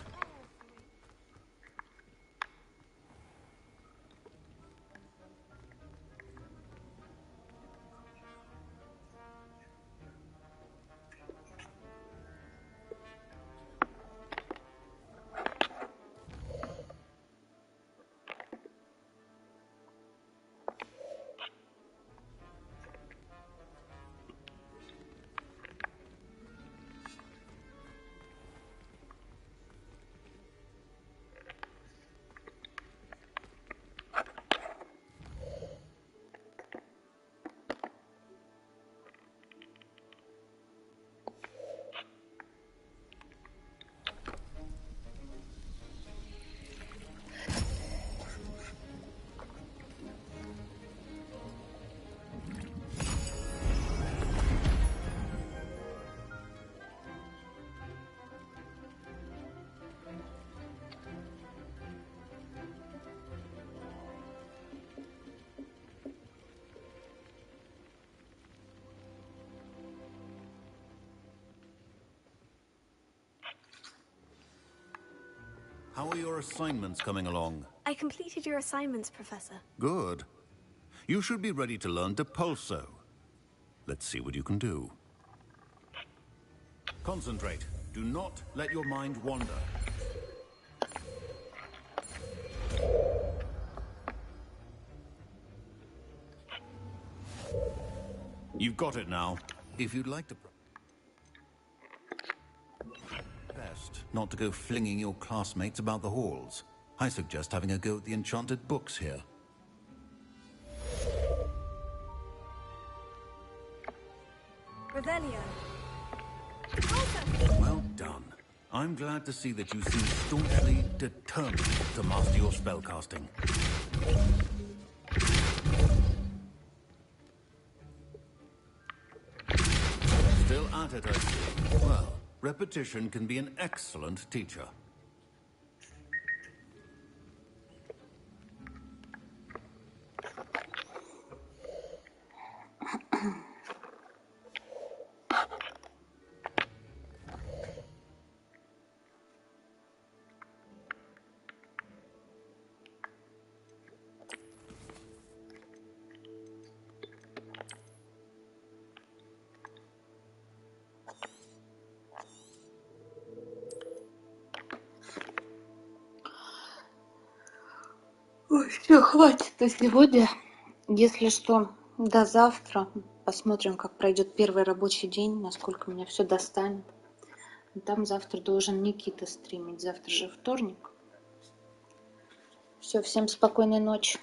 How are your assignments coming along? I completed your assignments, Professor. Good. You should be ready to learn Depulso. Let's see what you can do. Concentrate. Do not let your mind wander. You've got it now. If you'd like to... Best not to go flinging your classmates about the halls. I suggest having a go at the enchanted books here. Revelio. Well done. I'm glad to see that you seem staunchly determined to master your spellcasting. Still at it, I see. Well, repetition can be an excellent teacher. Все, хватит на сегодня. Если что, до завтра. Посмотрим, как пройдет первый рабочий день, насколько меня все достанет. Там завтра должен Никита стримить. Завтра же вторник. Все, всем спокойной ночи.